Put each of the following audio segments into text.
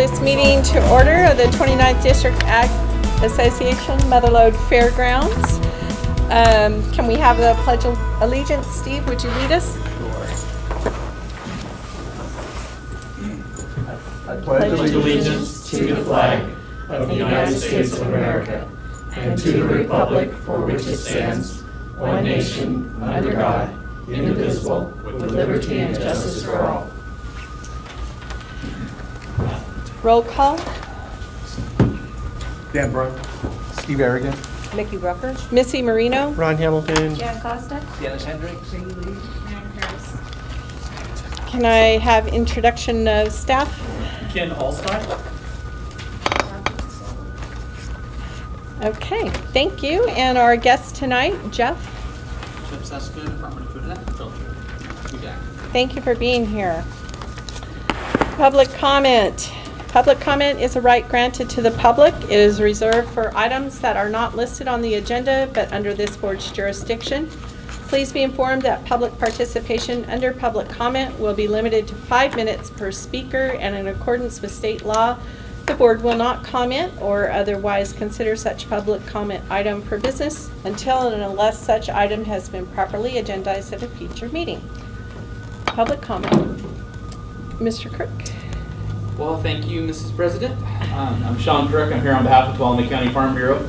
this meeting to order of the 29th District Ag Association, Mother Lode Fairgrounds. Can we have the Pledge of Allegiance? Steve, would you lead us? I pledge allegiance to the flag of the United States of America and to the republic for which it stands, one nation, under God, indivisible, with liberty and justice for all. Roll call. Dan Brown. Steve Arrogant. Mickey Rucker. Missy Marino. Ron Hamilton. Jan Costa. Dennis Hendricks. Can I have introduction of staff? Ken Allstein. Okay, thank you. And our guest tonight, Jeff. Jeff Seska, Department of Food and Agriculture. Thank you for being here. Public comment. Public comment is a right granted to the public. It is reserved for items that are not listed on the agenda but under this board's jurisdiction. Please be informed that public participation under public comment will be limited to 5 minutes per speaker, and in accordance with state law, the board will not comment or otherwise consider such public comment item for business until and unless such item has been properly agendized at a future meeting. Public comment. Mr. Kirk. Well, thank you, Mrs. President. I'm Sean Crook. I'm here on behalf of Tuolumne County Farm Bureau,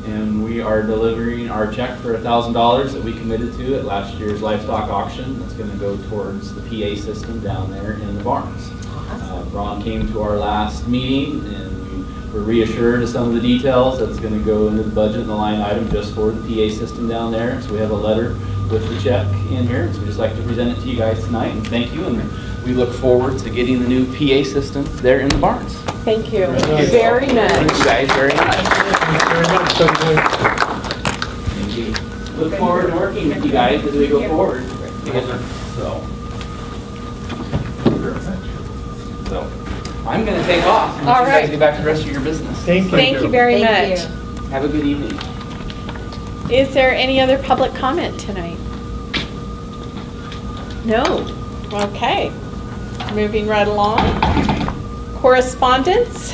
and we are delivering our check for $1,000 that we committed to at last year's livestock auction. That's going to go towards the PA system down there in the barns. Ron came to our last meeting, and we were reassured of some of the details that's going to go into the budget and the line item just for the PA system down there. So we have a letter with the check in here. So we'd just like to present it to you guys tonight, and thank you. And we look forward to getting the new PA system there in the barns. Thank you very much. Thank you guys very much. Thank you very much. Thank you. Look forward to working with you guys as we go forward. So I'm going to take off and let you guys get back to the rest of your business. Thank you. Thank you very Thank much. you. Have a good evening. Is there any other public comment tonight? No. Okay. Moving right along. Correspondence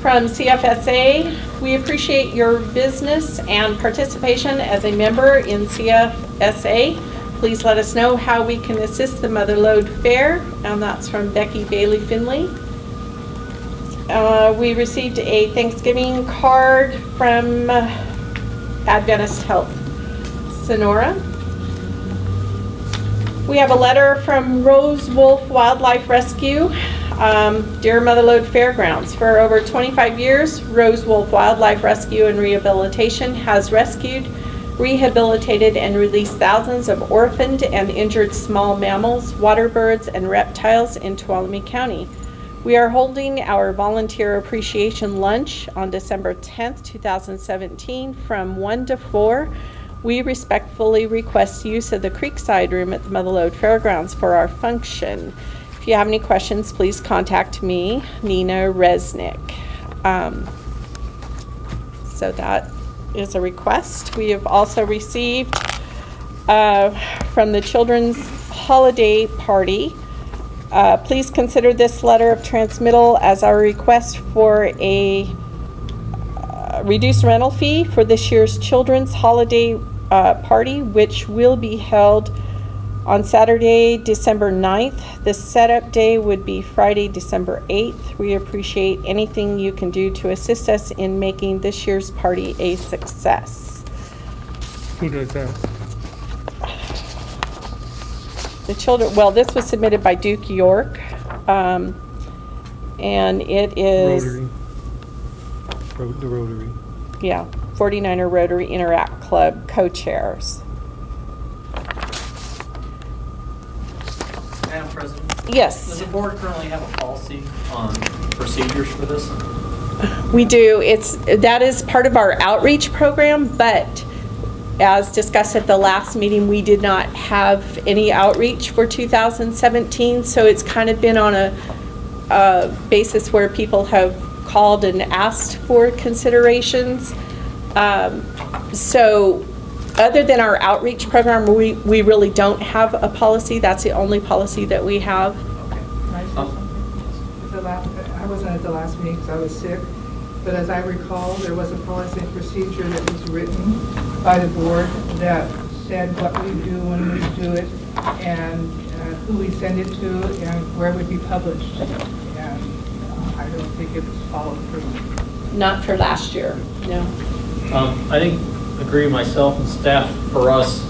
from CFSA. We appreciate your business and participation as a member in CFSA. Please let us know how we can assist the Mother Lode Fair, and that's from Becky Bailey Finley. We received a Thanksgiving card from Adventist Health Sonora. We have a letter from Rose Wolf Wildlife Rescue. Dear Mother Lode Fairgrounds, for over 25 years, Rose Wolf Wildlife Rescue and Rehabilitation has rescued, rehabilitated, and released thousands of orphaned and injured small mammals, water birds, and reptiles in Tuolumne County. We are holding our volunteer appreciation lunch on December 10th, 2017 from 1 to 4. We respectfully request use of the Creekside Room at the Mother Lode Fairgrounds for our function. If you have any questions, please contact me, Nina Resnick. So that is a request. We have also received from the Children's Holiday Party. Please consider this letter of transmittal as our request for a reduced rental fee for this year's Children's Holiday Party, which will be held on Saturday, December 9th. The setup day would be Friday, December 8th. We appreciate anything you can do to assist us in making this year's party a success. Who does that? The children, well, this was submitted by Duke York, and it is... Rotary. The Rotary. Yeah, 49er Rotary Interact Club co-chairs. Madam President, does Yes, the board currently have a policy on procedures for this? we do. That is part of our outreach program, but as discussed at the last meeting, we did not have any outreach for 2017, so it's kind of been on a basis where people have called and asked for considerations. So other than our outreach program, we really don't have a policy. That's the only policy that we have. Okay. Can I say something? I wasn't at the last meeting because I was sick, but as I recall, there was a policy and procedure that was written by the board that said what we do when we do it, and who we send it to, and where it would be published. And I don't think it was followed through. Not for last year, no. I think, agree with myself and staff, for us,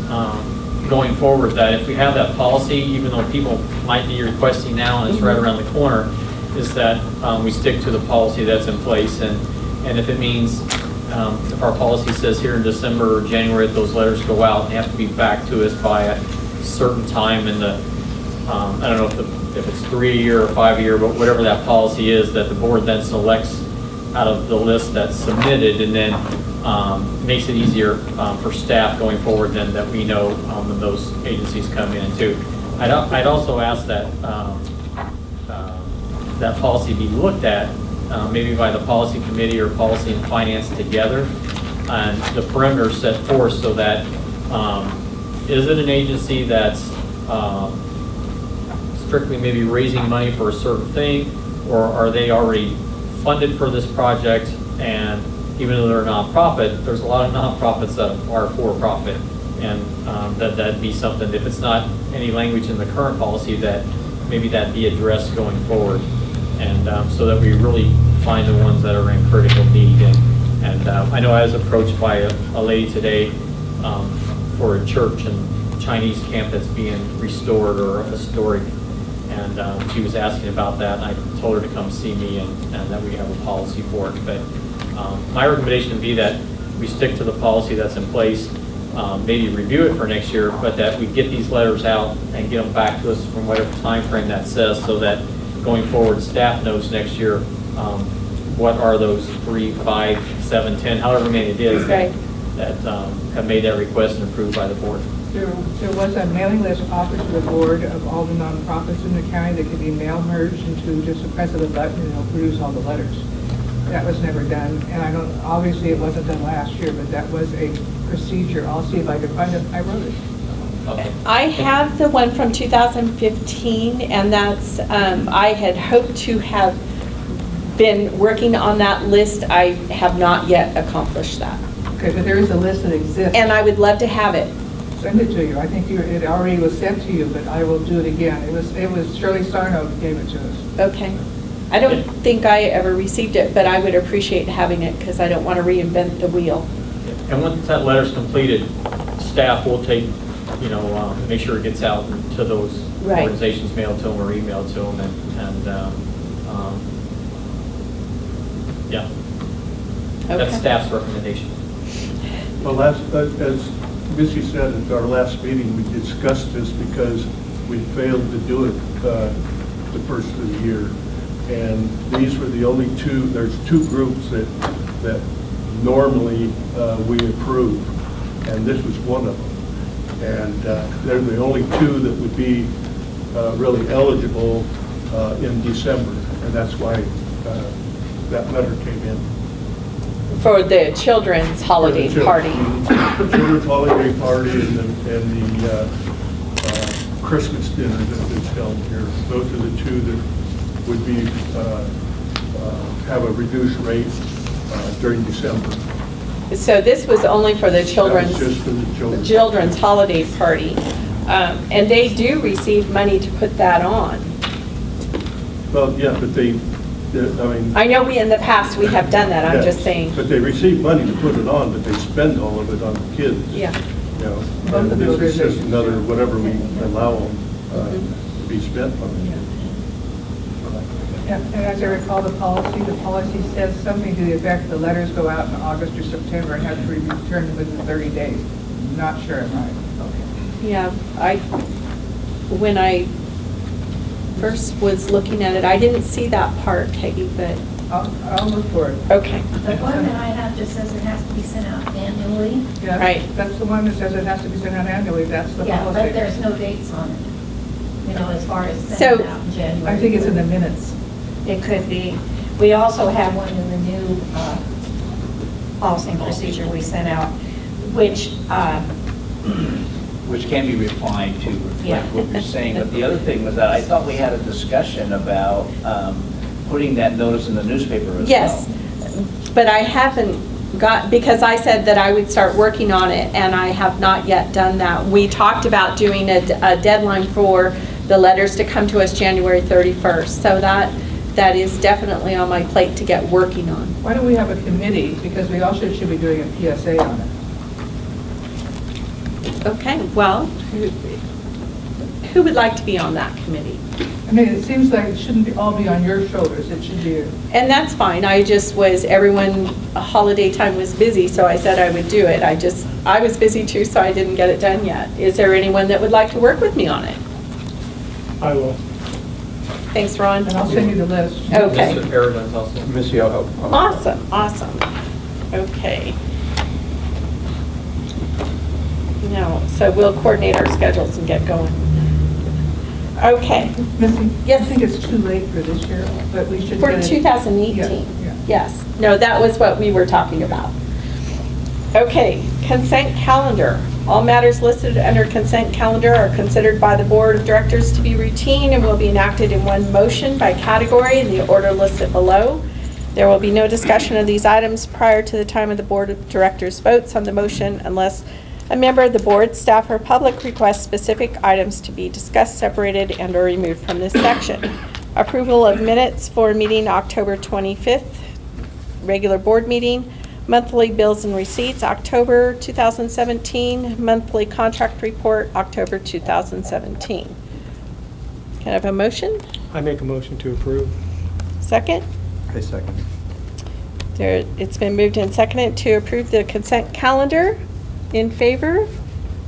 going forward, that if we have that policy, even though people might be requesting now and it's right around the corner, is that we stick to the policy that's in place. And if it means, if our policy says here in December or January that those letters go out, they have to be back to us by a certain time in the, I don't know if it's 3-year or 5-year, but whatever that policy is, that the board then selects out of the list that's submitted, and then makes it easier for staff going forward, then that we know when those agencies come in too. I'd also ask that that policy be looked at maybe by the policy committee or policy and finance together, and the perimeter set forth so that is it an agency that's strictly maybe raising money for a certain thing, or are they already funded for this project? And even though they're a nonprofit, there's a lot of nonprofits that are for-profit, and that'd be something, if it's not any language in the current policy, that maybe that be addressed going forward, and so that we really find the ones that are in critical need. And I know I was approached by a lady today for a church and Chinese camp that's being restored or historic, and she was asking about that, and I told her to come see me, and that we have a policy for it. But my recommendation would be that we stick to the policy that's in place, maybe review it for next year, but that we get these letters out and get them back to us from whatever time frame that says, so that going forward, staff knows next year what are those 3, 5, 7, 10, however many it is that have made that request and approved by the board. There was a mailing list offered to the board of all the nonprofits in the county that could be mail merged into just a press of a button and it'll produce all the letters. That was never done, and I don't, obviously it wasn't done last year, but that was a procedure. I'll see if I can find it. I wrote it. Okay. I have the one from 2015, and that's, I had hoped to have been working on that list. I have not yet accomplished that. Okay, but there is a list that exists. And I would love to have it. Send it to you. I think it already was sent to you, but I will do it again. It was Shirley Sarno who gave it to us. Okay. I don't think I ever received it, but I would appreciate having it because I don't want to reinvent the wheel. And once that letter's completed, staff will take, make sure it gets out to those Right. organizations, mailed to them or emailed to them, and yeah. That's Okay. staff's recommendation. Well, as Missy said at our last meeting, we discussed this because we failed to do it the first of the year. And these were the only two, there's 2 groups that normally we approve, and this was one of them. And they're the only 2 that would be really eligible in December, and that's why that letter came in. For the children's holiday For the party. The children's holiday party and the Christmas dinner that's held here. Those are the 2 that would be, have a reduced rate during December. So this was only for the children's, That was just for the children. children's holiday party. And they do receive money to put that on. Well, yeah, but I mean. I know in the past we have done that, I'm yeah, just saying. But they receive money to put it on, but they spend all of it on the kids. Yeah. You know, Both and of this those is just are- another, whatever we allow them to be spent on the kids. And as I recall, the policy says something to the effect the letters go out in August or September and have to be returned within 30 days. Not sure I'm right. Okay. Yeah, when I first was looking at it, I didn't see that part, Peggy, but, I'll look for it. okay. The one that I have just says it has to be sent out annually. Yeah, Right. That's the one that says it has to be sent out annually. That's the Yeah, policy. but there's no dates on it, as far as So- sending it out in January. I think it's in the minutes. It could be. We also have one in the new policy and procedure we sent out, which, Which can be refined to Yeah. reflect what you're saying. But the other thing was that I thought we had a discussion about putting that notice in the newspaper as well. Yes, but I haven't because I said that I would start working on it, and I have not yet done that. We talked about doing a deadline for the letters to come to us January 31st, so that is definitely on my plate to get working on. Why don't we have a committee, because we also should be doing a PSA on it. Okay, well, who would like to be on that committee? I mean, it seems like it shouldn't all be on your shoulders, it should be, And that's fine, everyone, holiday time was busy, so I said I would do it. I was busy too, so I didn't get it done yet. Is there anyone that would like to work with me on it? I will. Thanks, Ron. and I'll send you the list. Okay. Mr. Aragon's also. Missy, I'll help. Awesome. Okay. No, so we'll coordinate our schedules and get going. Okay. Missy? Yes. I think it's too late for this year, but we should. For get it- 2018? Yeah. Yes. No, that was what we were talking about. Okay, consent calendar. All matters listed under consent calendar are considered by the Board of Directors to be routine and will be enacted in one motion by category in the order listed below. There will be no discussion of these items prior to the time of the Board of Directors votes on the motion unless a member of the board, staff, or public requests specific items to be discussed, separated, and/or removed from this section. Approval of minutes for meeting October 25th, regular board meeting. Monthly bills and receipts, October 2017. Monthly contract report, October 2017. Can I have a motion? I make a motion to approve. Second? I second. It's been moved and seconded to approve the consent calendar. In favor?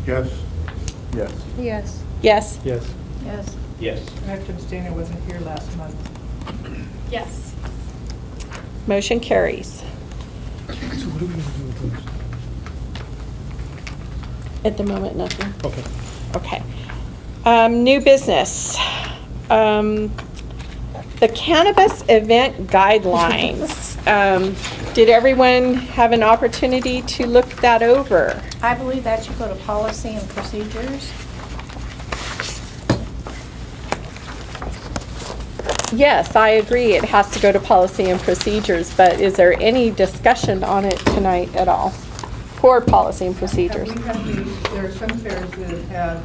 Yes. Yes. Yes. Yes. Yes. Yes. Yes. I have to abstain, I wasn't here last month. Yes. Motion carries. So what are we gonna do with those? At the moment, nothing. Okay. Okay. New business. The cannabis event guidelines. Did everyone have an opportunity to look that over? I believe that should go to policy and procedures. Yes, I agree. It has to go to policy and procedures, but is there any discussion on it tonight at all for policy and procedures? We have these, there are some fairs that have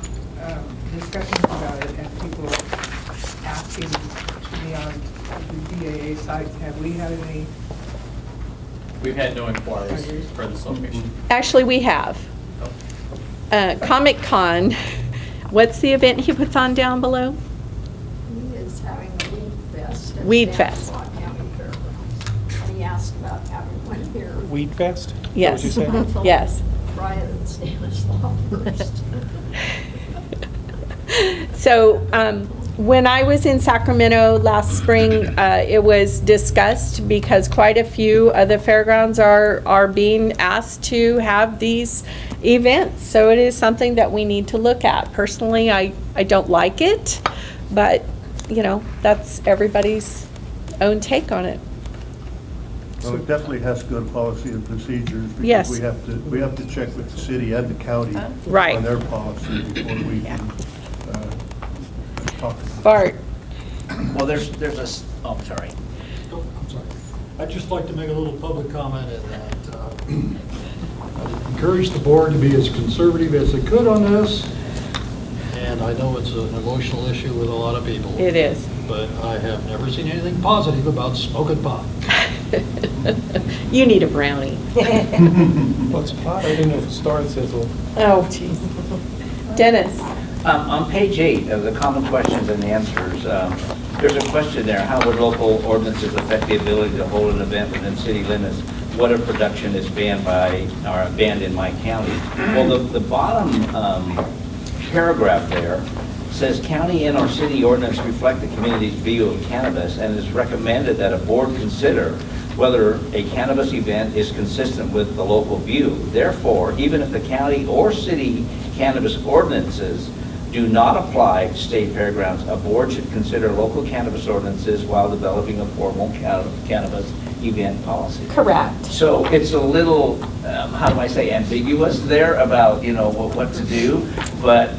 discussions about it and people asking to be on the BAA sites. Have we had any? We've had no inquiries for this location. Actually, we have. Comic Con, what's the event he puts on down below? He is having a weed fest. at Weed fest. Stanislaus County Fairgrounds. And he asked about having one here. Weed Fest? Yes. Is that what you I said? told Yes. him, Try it at Stanislaus first. So when I was in Sacramento last spring, it was discussed because quite a few of the fairgrounds are being asked to have these events. So it is something that we need to look at. Personally, I don't like it, but, you know, that's everybody's own take on it. Well, it definitely has to go to policy and procedures. Yes. Because we have to check with the city and the county Right. on their policy before we can talk about it. Bart? Well, there's I'm sorry. Oh, I'm sorry. I'd just like to make a little public comment in that I encourage the board to be as conservative as it could on this, and I know it's an emotional issue with a lot of people. It is. But I have never seen anything positive about smoking pot. You need a brownie. What's pot? I didn't know if the star sizzle. Oh, jeez. Dennis? On page 8 of the common questions and answers, there's a question there, how would local ordinances affect the ability to hold an event within city limits? What if production is banned in my county? Well, the bottom paragraph there says county and or city ordinance reflect the community's view of cannabis and is recommended that a board consider whether a cannabis event is consistent with the local view. Therefore, even if the county or city cannabis ordinances do not apply to state fairgrounds, a board should consider local cannabis ordinances while developing a formal cannabis event policy. Correct. So it's a little, how do I say, ambiguous there about, you know, what to do, but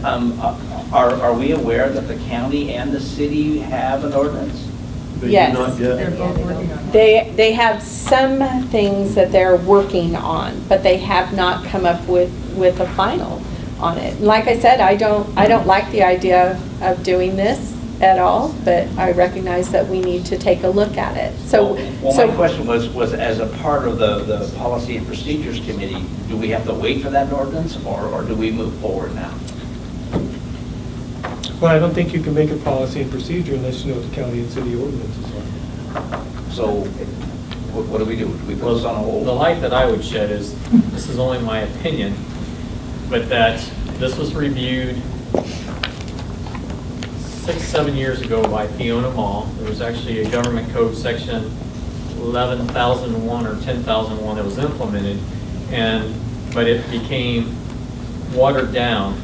are we aware that the county and the city have an ordinance? They do Yes. not yet? They're both working on it. They have some things that they're working on, but they have not come up with a final on it. And like I said, I don't like the idea of doing this at all, but I recognize that we need to take a look at it. So, Well, my question was as a part of the Policy and Procedures Committee, do we have to wait for that ordinance, or do we move forward now? Well, I don't think you can make a policy and procedure unless you know what the county and city ordinances are. So what do we do? Do we put this on a The hold? light that I would shed is, this is only my opinion, but that this was reviewed 6-7 years ago by Fiona Mall. There was actually a government code section 11,001 or 10,001 that was implemented, but it became watered down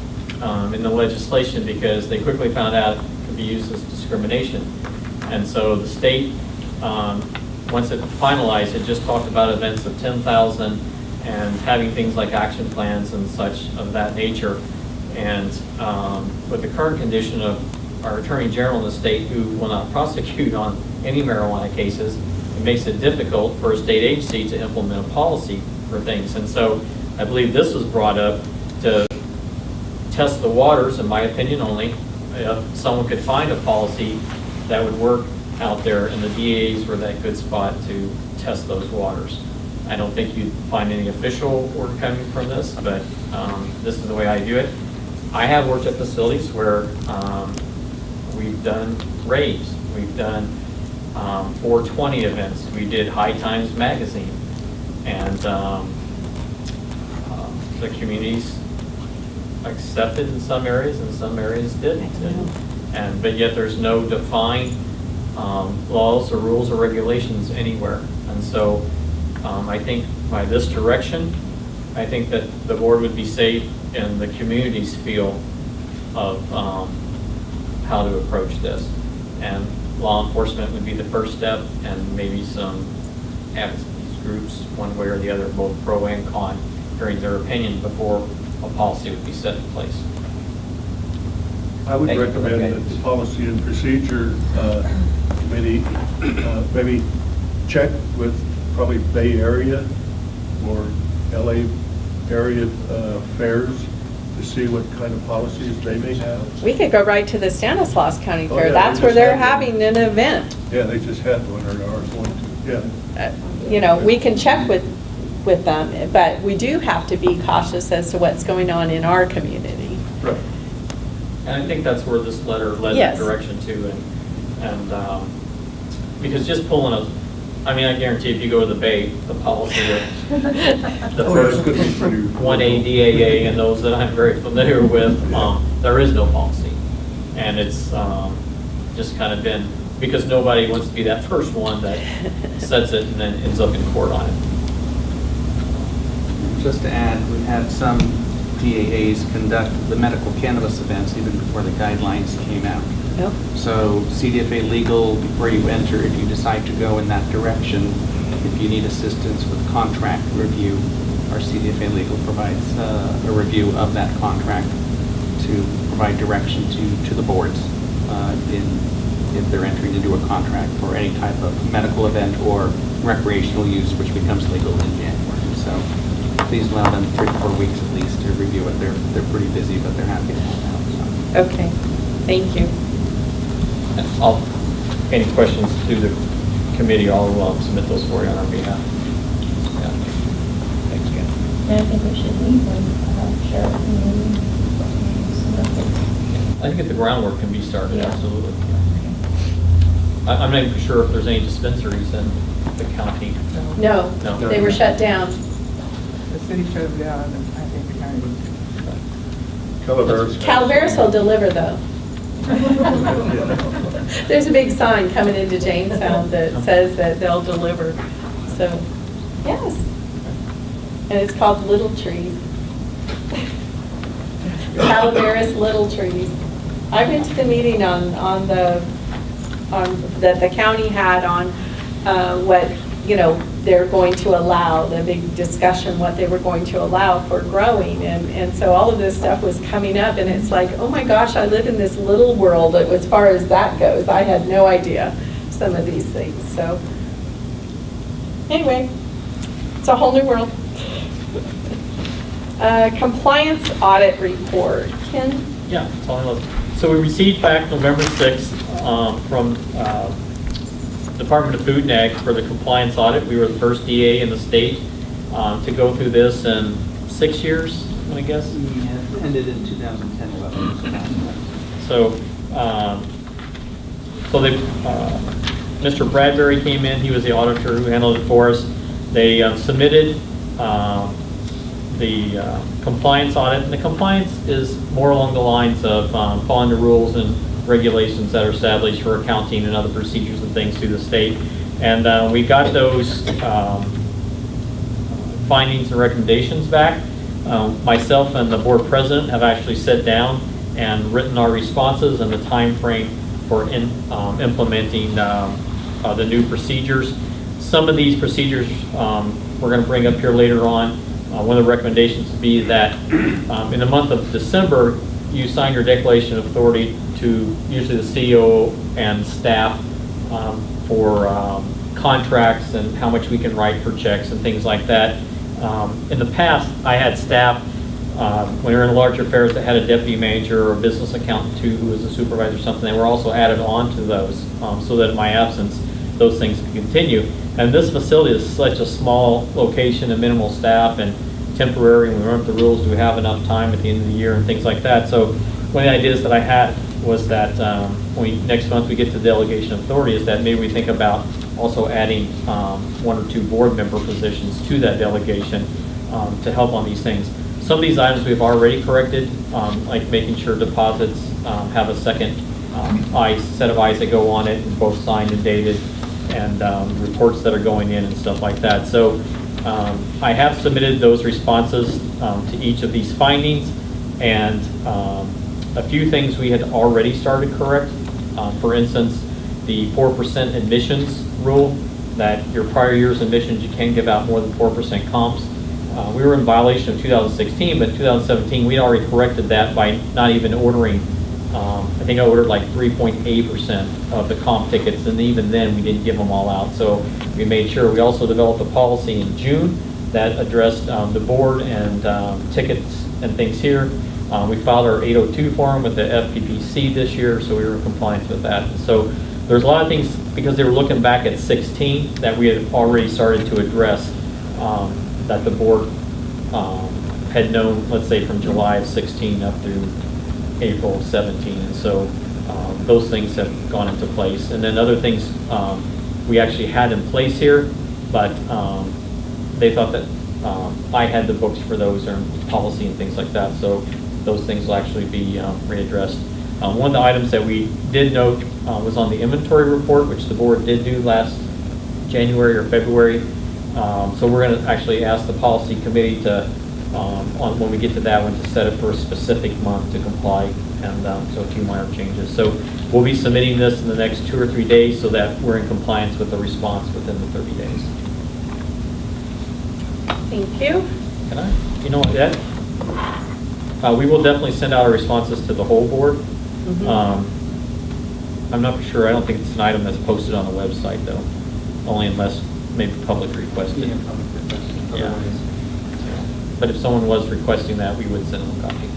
in the legislation because they quickly found out it could be used as discrimination. And so the state, once it finalized, it just talked about events of 10,000 and having things like action plans and such of that nature. And with the current condition of our Attorney General in the state, who will not prosecute on any marijuana cases, it makes it difficult for a state agency to implement a policy for things. And so I believe this was brought up to test the waters, in my opinion only, if someone could find a policy that would work out there, and the DAs were that good spot to test those waters. I don't think you'd find any official word coming from this, but this is the way I do it. I have worked at facilities where we've done raves, we've done 420 events, we did High Times Magazine, and the communities accepted in some areas and some areas didn't. But yet there's no defined laws or rules or regulations anywhere. And so I think by this direction, I think that the board would be safe and the communities feel of how to approach this. And law enforcement would be the first step, and maybe some advocacy groups, one way or the other, both pro and con, hearing their opinion before a policy would be set in place. I would Thank you. recommend Okay. that the Policy and Procedure Committee maybe check with probably Bay Area or LA area fairs to see what kind of policies they may have. we could go right to the Stanislaus County Oh, Fair. yeah, That's they where just they're had one. having an event. Yeah, they just had one, or ours going to, yeah. You know, we can check with them, but we do have to be cautious as to what's going on in our community. Right. And I think that's where this letter led Yes. the direction to, and because just pulling I guarantee if you go to the Bay, the policy of the Oh, first that's good for you. 1A DAA and those that I'm very familiar with, there is no policy. And it's just kind of been, because nobody wants to be that first one that sets it and then ends up in court on it. Just to add, we've had some DAAs conduct the medical cannabis events even before the guidelines came out. Yep. So CDFA legal, before you enter, if you decide to go in that direction, if you need assistance with contract review, our CDFA legal provides a review of that contract to provide direction to the boards if they're entering into a contract for any type of medical event or recreational use, which becomes legal in January. So please allow them 3 to 4 weeks at least to review it. They're pretty busy, but they're happy to help out. So. Okay, thank you. Any questions to the committee, I'll submit those for you on our behalf. Yeah. Thanks again. And I think we should leave them, share I think the groundwork can be started, absolutely. I'm not even sure if there's any dispensaries in the county. No, No. they were shut down. The city shut it down, and I think the county. Calaveras. Calaveras will deliver though. There's a big sign coming into Jamestown that says that they'll deliver. So, yes. And it's called Little Trees. Calaveras Little Trees. I went to the meeting that the county had on what, they're going to allow, the big discussion, what they were going to allow for growing. And so all of this stuff was coming up, and it's like, oh my gosh, I live in this little world as far as that goes. I had no idea. some of these things, so. Anyway, it's a whole new world. Compliance audit report. Ken? Yeah, that's all I love. So we received back November 6th from Department of Food and Ag for the compliance audit. We were the first DA in the state to go through this in 6 years, I guess. Yeah, ended in 2010, 11. So, Mr. Bradbury came in, he was the auditor who handled it for us. They submitted the compliance audit, and the compliance is more along the lines of following the rules and regulations that are established for accounting and other procedures and things through the state. And we got those findings and recommendations back. Myself and the board president have actually sat down and written our responses and the time frame for implementing the new procedures. Some of these procedures we're going to bring up here later on. One of the recommendations would be that in the month of December, you sign your declaration of authority to usually the CEO and staff for contracts and how much we can write for checks and things like that. In the past, I had staff, when we were in larger affairs, that had a deputy manager or a business accountant too, who was a supervisor or something. They were also added on to those so that in my absence, those things could continue. And this facility is such a small location and minimal staff and temporary, and we run up the rules, do we have enough time at the end of the year and things like that. So one of the ideas that I had was that next month we get to delegation of authority is that maybe we think about also adding 1 or 2 board member positions to that delegation to help on these things. Some of these items we've already corrected, like making sure deposits have a second set of eyes that go on it, and both signed and dated, and reports that are going in and stuff like that. So I have submitted those responses to each of these findings, and a few things we had already started correct. For instance, the 4% admissions rule, that your prior year's admissions, you can't give out more than 4% comps. We were in violation of 2016, but 2017, we already corrected that by not even ordering, I think I ordered like 3.8% of the comp tickets, and even then we didn't give them all out. So we made sure. We also developed a policy in June that addressed the board and tickets and things here. We filed our 802 form with the FPPC this year, so we were in compliance with that. So there's a lot of things, because they were looking back at 16, that we had already started to address that the board had known, let's say, from July of 16 up through April of 17. And so those things have gone into place. And then other things we actually had in place here, but they thought that I had the books for those, or policy and things like that. So those things will actually be readdressed. One of the items that we did note was on the inventory report, which the board did do last January or February. So we're going to actually ask the policy committee to, when we get to that one, to set it for a specific month to comply, and so a few minor changes. So we'll be submitting this in the next 2 or 3 days so that we're in compliance with the response within the 30 days. Thank you. Can I? You know what, Ed? We will definitely send out our responses to the whole board. I'm not sure, I don't think it's an item that's posted on the website though, only unless maybe public requested. Yeah. But if someone was requesting that, we would send them a copy.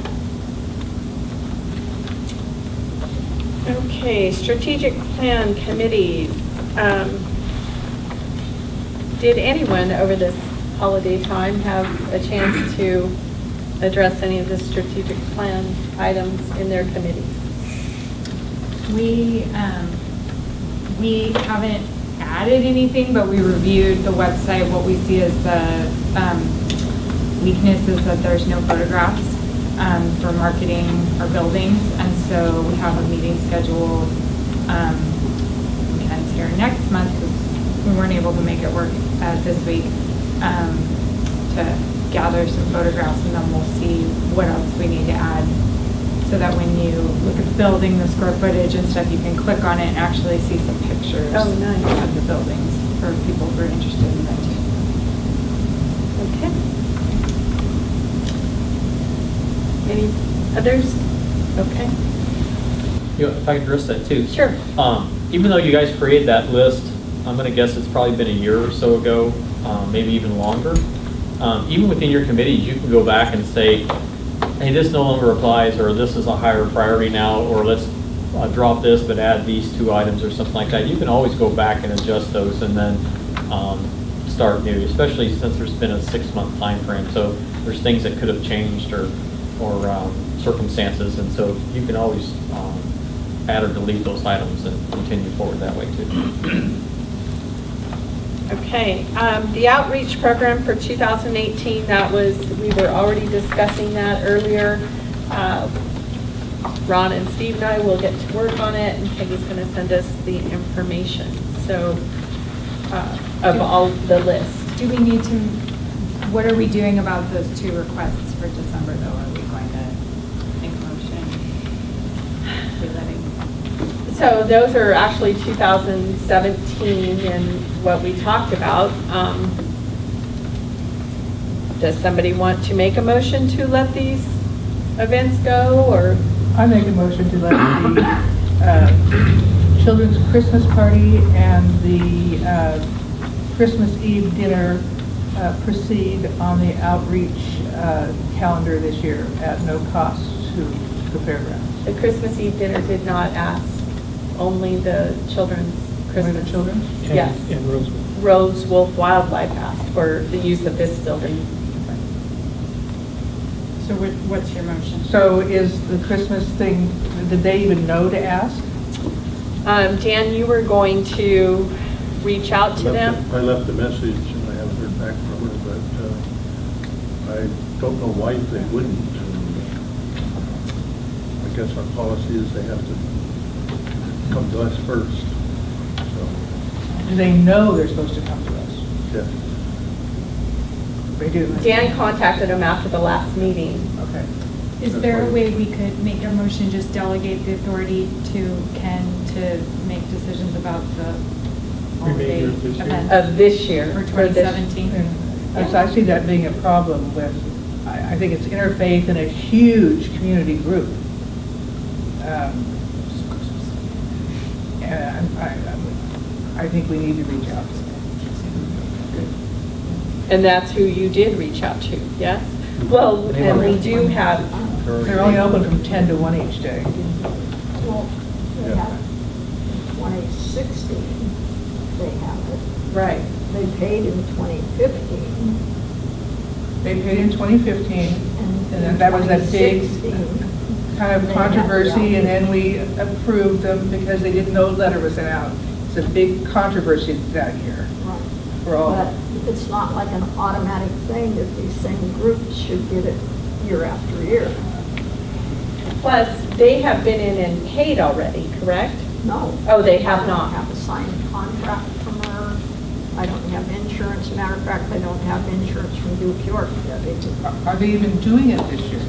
Okay, strategic plan committees. Did anyone over this holiday time have a chance to address any of the strategic plan items in their committees? We haven't added anything, but we reviewed the website. What we see is the weakness is that there's no photographs for marketing our buildings, and so we have a meeting scheduled. Ken's here next month because we weren't able to make it work this week to gather some photographs, and then we'll see what else we need to add, so that when you look at the building, the square footage and stuff, you can click on it and actually see some pictures of the buildings for people who are interested in that too. Okay. Any others? Okay. You know, if I could address that too. Sure. even though you guys created that list, I'm gonna guess it's probably been a year or so ago, maybe even longer. Even within your committees, you can go back and say, hey, this no longer applies, or this is a higher priority now, or let's drop this but add these 2 items or something like that. You can always go back and adjust those and then start new, especially since there's been a 6-month time frame. So there's things that could have changed or circumstances, and so you can always add or delete those items and continue forward that way too. Okay, the outreach program for 2018, we were already discussing that earlier. Ron and Steve and I will get to work on it, and Peggy's going to send us the information, so, of all the lists. Do we need to, what are we doing about those 2 requests for December though? Are we going to make a motion? So those are actually 2017 and what we talked about. Does somebody want to make a motion to let these events go, or? I make a motion to let the children's Christmas party and the Christmas Eve dinner proceed on the outreach calendar this year at no cost to the fairgrounds. The Christmas Eve dinner did not ask, only the children's Christmas. Only the children? Yes. And Roseville. Rose Wolf Wildlife asked for the use of this building. So what's your motion? So is the Christmas thing, did they even know to ask? Jan, you were going to reach out to them? I left a message and I haven't heard back from her, but I don't know why they wouldn't. I guess our policy is they have to come to us first. So, Do they know they're supposed to come to us? yes. They do. Dan contacted them after the last meeting. Okay. Is there a way we could make a motion, just delegate the authority to Ken to make decisions about the holiday Remainder of this year. event Of this year. for for this- 2017? And so I see that being a problem with, I think it's interfaith and a huge community group. And I think we need to reach out to them. And that's who you did reach out to, yes? Well, and we do have, They're only open from 10 to 1 each day. Well, they have 2016, they have it. right. They paid in 2015. They paid in 2015, and then that was that big 2016, kind of controversy, and then we approved them because they didn't know the letter was sent out. It's a big controversy that year right. for all. But it's not like an automatic thing that these same groups should get it year after year. Plus, they have been in and paid already, correct? No. Oh, they have not. I don't have a signed contract from her. I don't have insurance. Matter of fact, I don't have insurance from Duke York yet. Are they even doing it this year?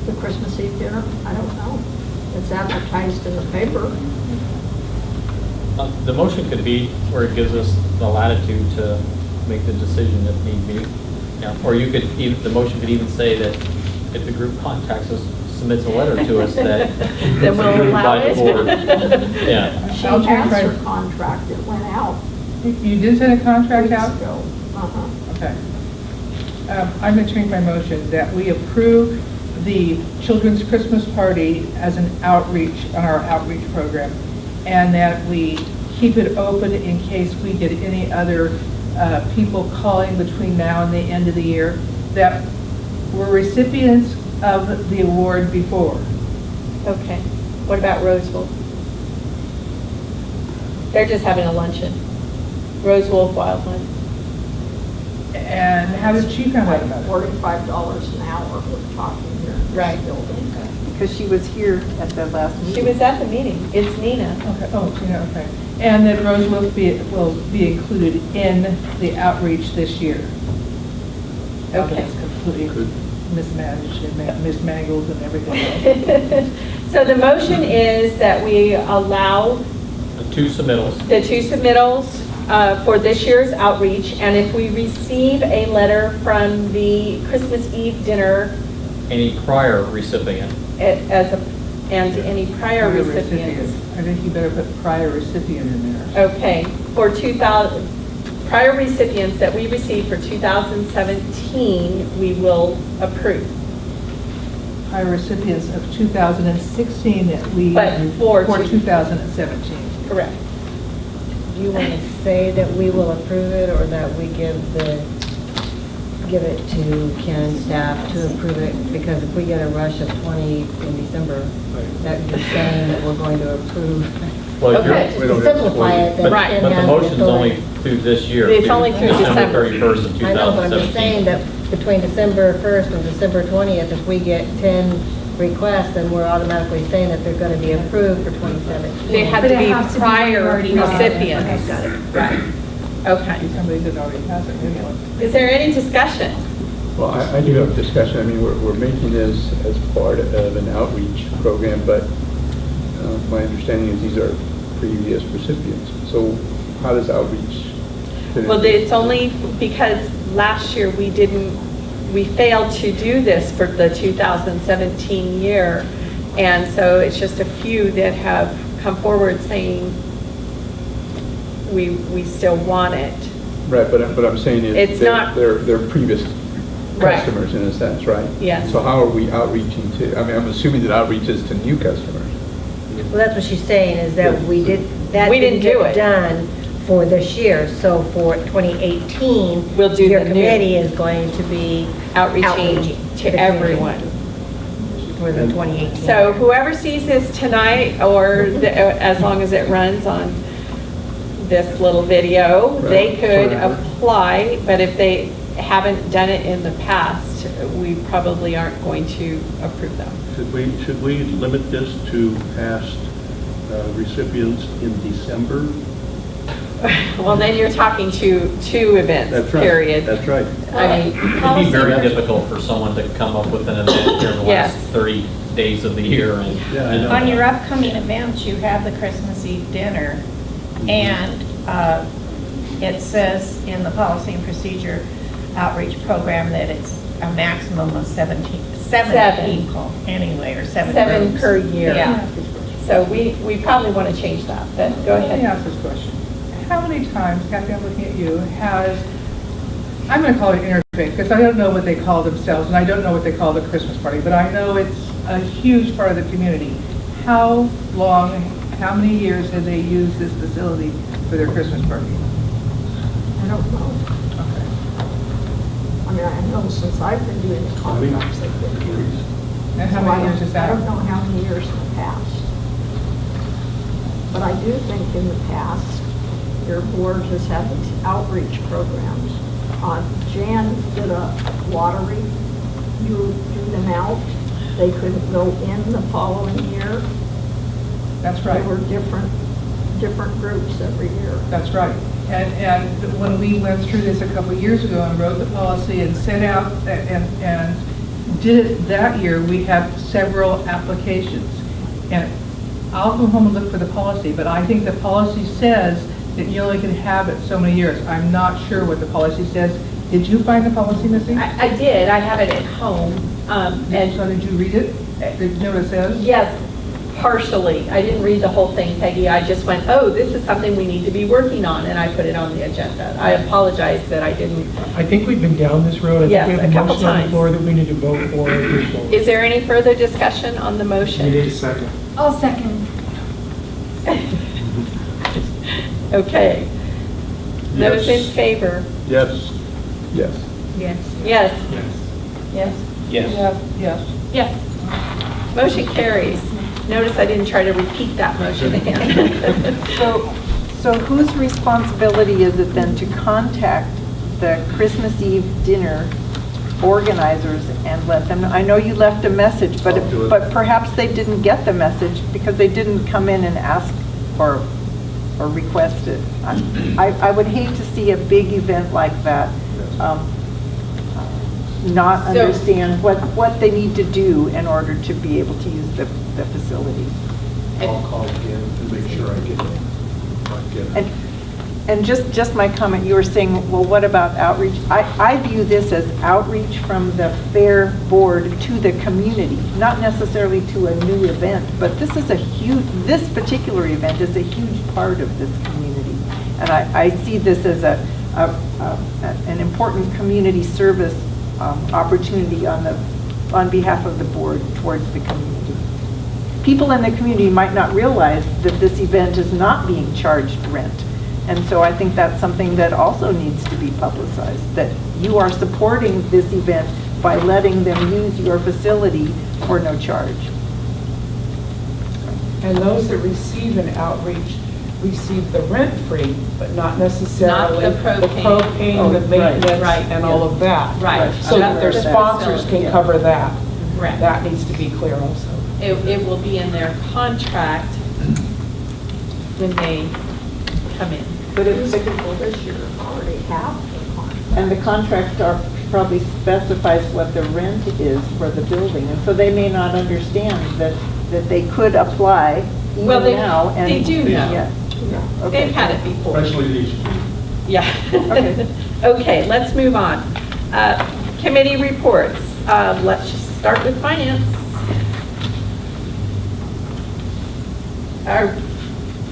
The Christmas Eve dinner, I don't know. It's advertised in the paper. The motion could be where it gives us the latitude to make the decision if need be. Yeah, or you could even, the motion could even say that if the group contacts us, submits a letter to us that Then we'll approved allow by the it. board. Yeah. She I'll check has right- her contract. It went out You did send a contract weeks out? ago. Uh-huh. Okay. I'm going to change my motion that we approve the children's Christmas party as an outreach, on our outreach program, and that we keep it open in case we get any other people calling between now and the end of the year that were recipients of the award before. Okay. What about Roseville? They're just having a luncheon. Rose Wolf Wildlife. And how did she find out about it? $45 an hour we're talking here in Right. this building. Because she was here at the last meeting. She was at the meeting. It's Nina. Okay, oh, yeah, okay. And that Rose will be included in the outreach this year. Okay. It's completely mismanaged and mismangled and everything else. So the motion is that we allow The 2 submittals. the 2 submittals for this year's outreach, and if we receive a letter from the Christmas Eve dinner Any prior recipient. as a And any prior recipients. I think you better put prior recipient in there. Okay, for 2000, prior recipients that we received for 2017, we will approve. Prior recipients of 2016 that we, But for 2017. Correct. Do you want to say that we will approve it, or that we give it to Ken staff to approve it? Because if we get a rush of 20 in December, that you're saying that we're going to approve. Well, Okay. you're, To simplify it, but that Ken but the has motion's only authority. through this year. It's only through December. 31st of 2017. I know, but I'm just saying that between December 1st and December 20th, if we get 10 requests, then we're automatically saying that they're going to be approved for 2017. They have But to it be has to be prior already had it. recipients. Okay, got it. Right. Okay. Somebody that already has it, maybe one. Is there any discussion? Well, I do have discussion. I mean, we're making this as part of an outreach program, but my understanding is these are previous recipients. So how does outreach fit Well, into- it's only because last year we failed to do this for the 2017 year. And so it's just a few that have come forward saying we still want it. Right, but I'm saying It's is not- they're previous Right. customers in a sense, right? Yes. So how are we outreaching to, I mean, I'm assuming that outreach is to new customers. Well, that's what she's saying, is that Yeah. we didn't do it. get done for this year. So for 2018, We'll do your the new. committee is going to be Outreaching to the everyone. community for the 2018. So whoever sees this tonight, or as long as it runs on this little video, they Right. could Forever. apply, but if they haven't done it in the past, we probably aren't going to approve them. Should we limit this to past recipients in December? Well, then you're talking two events, That's right. period. That's right. I mean, It'd be very difficult for someone to come up with an event during the Yes. last 30 days of the year. And Yeah, I know. On your upcoming events, you have the Christmas Eve dinner, and it says in the policy and procedure outreach program that it's a maximum of seven Seven. people anyway, or seven Seven groups. per year. Yeah. So we probably want to change that, but go Let me ahead. ask this question. How many times, Kathy, I'm looking at you, I'm going to call it interfaith, because I don't know what they call themselves, and I don't know what they call the Christmas party, but I know it's a huge part of the community. How long, how many years have they used this facility for their Christmas party? I don't know. Okay. I mean, I know since I've been doing the contracts, they've been used. And how So many years is I that? don't know how many years in the past. But I do think in the past, your board has had these outreach programs. Jan did a lottery, drew them out. They couldn't go in the following year. That's right. There were different groups every year. That's right. And when we went through this a couple of years ago and wrote the policy and set out and did it that year, we had several applications. And I'll go home and look for the policy, but I think the policy says that you only can have it so many years. I'm not sure what the policy says. Did you find the policy, Missy? I did, I have it at home. And so did you read it? Did you know what it says? Yes, partially. I didn't read the whole thing, Peggy. I just went, oh, this is something we need to be working on, and I put it on the agenda. I apologize that I didn't. I think we've been down this road. I Yes, think we a have a couple motion on the times. floor that we need to vote for additionally. Is there any further discussion on the We motion? need a second. I'll second. Okay. Those in Yes. favor? Yes. Yes. Yes. Yes. Yes. Yes. Yes. Yes. Yes. Motion carries. Notice I didn't try to repeat that motion again. So whose responsibility is it then to contact the Christmas Eve dinner organizers and let them know? I know you left a message, but I'll do it. but perhaps they didn't get the message because they didn't come in and ask or request it. I would hate to see a big event like that not So- understand what they need to do in order to be able to use the facility. I'll call again to make sure I get it. And And just my comment, you were saying, well, what about outreach? I view this as outreach from the fair board to the community, not necessarily to a new event, but this is this particular event is a huge part of this community. And I see this as an important community service opportunity on behalf of the board towards the community. People in the community might not realize that this event is not being charged rent. And so I think that's something that also needs to be publicized, that you are supporting this event by letting them use your facility for no charge. And those that receive an outreach receive the rent free, but not necessarily Not the propane. the maintenance, Right. and all of that. Right. So that their That's the sponsors facility. can cover that. Right. That needs to be clear also. It will be in their contract when they come in. But it's, People this year already have the contract. and the contract probably specifies what the rent is for the building, and so they may not understand that they could apply even Well, now. And they do know. Yeah. Okay. They've had it before. Especially these two. Yeah. Okay. Okay, let's move on. Committee reports. Let's just start with finance.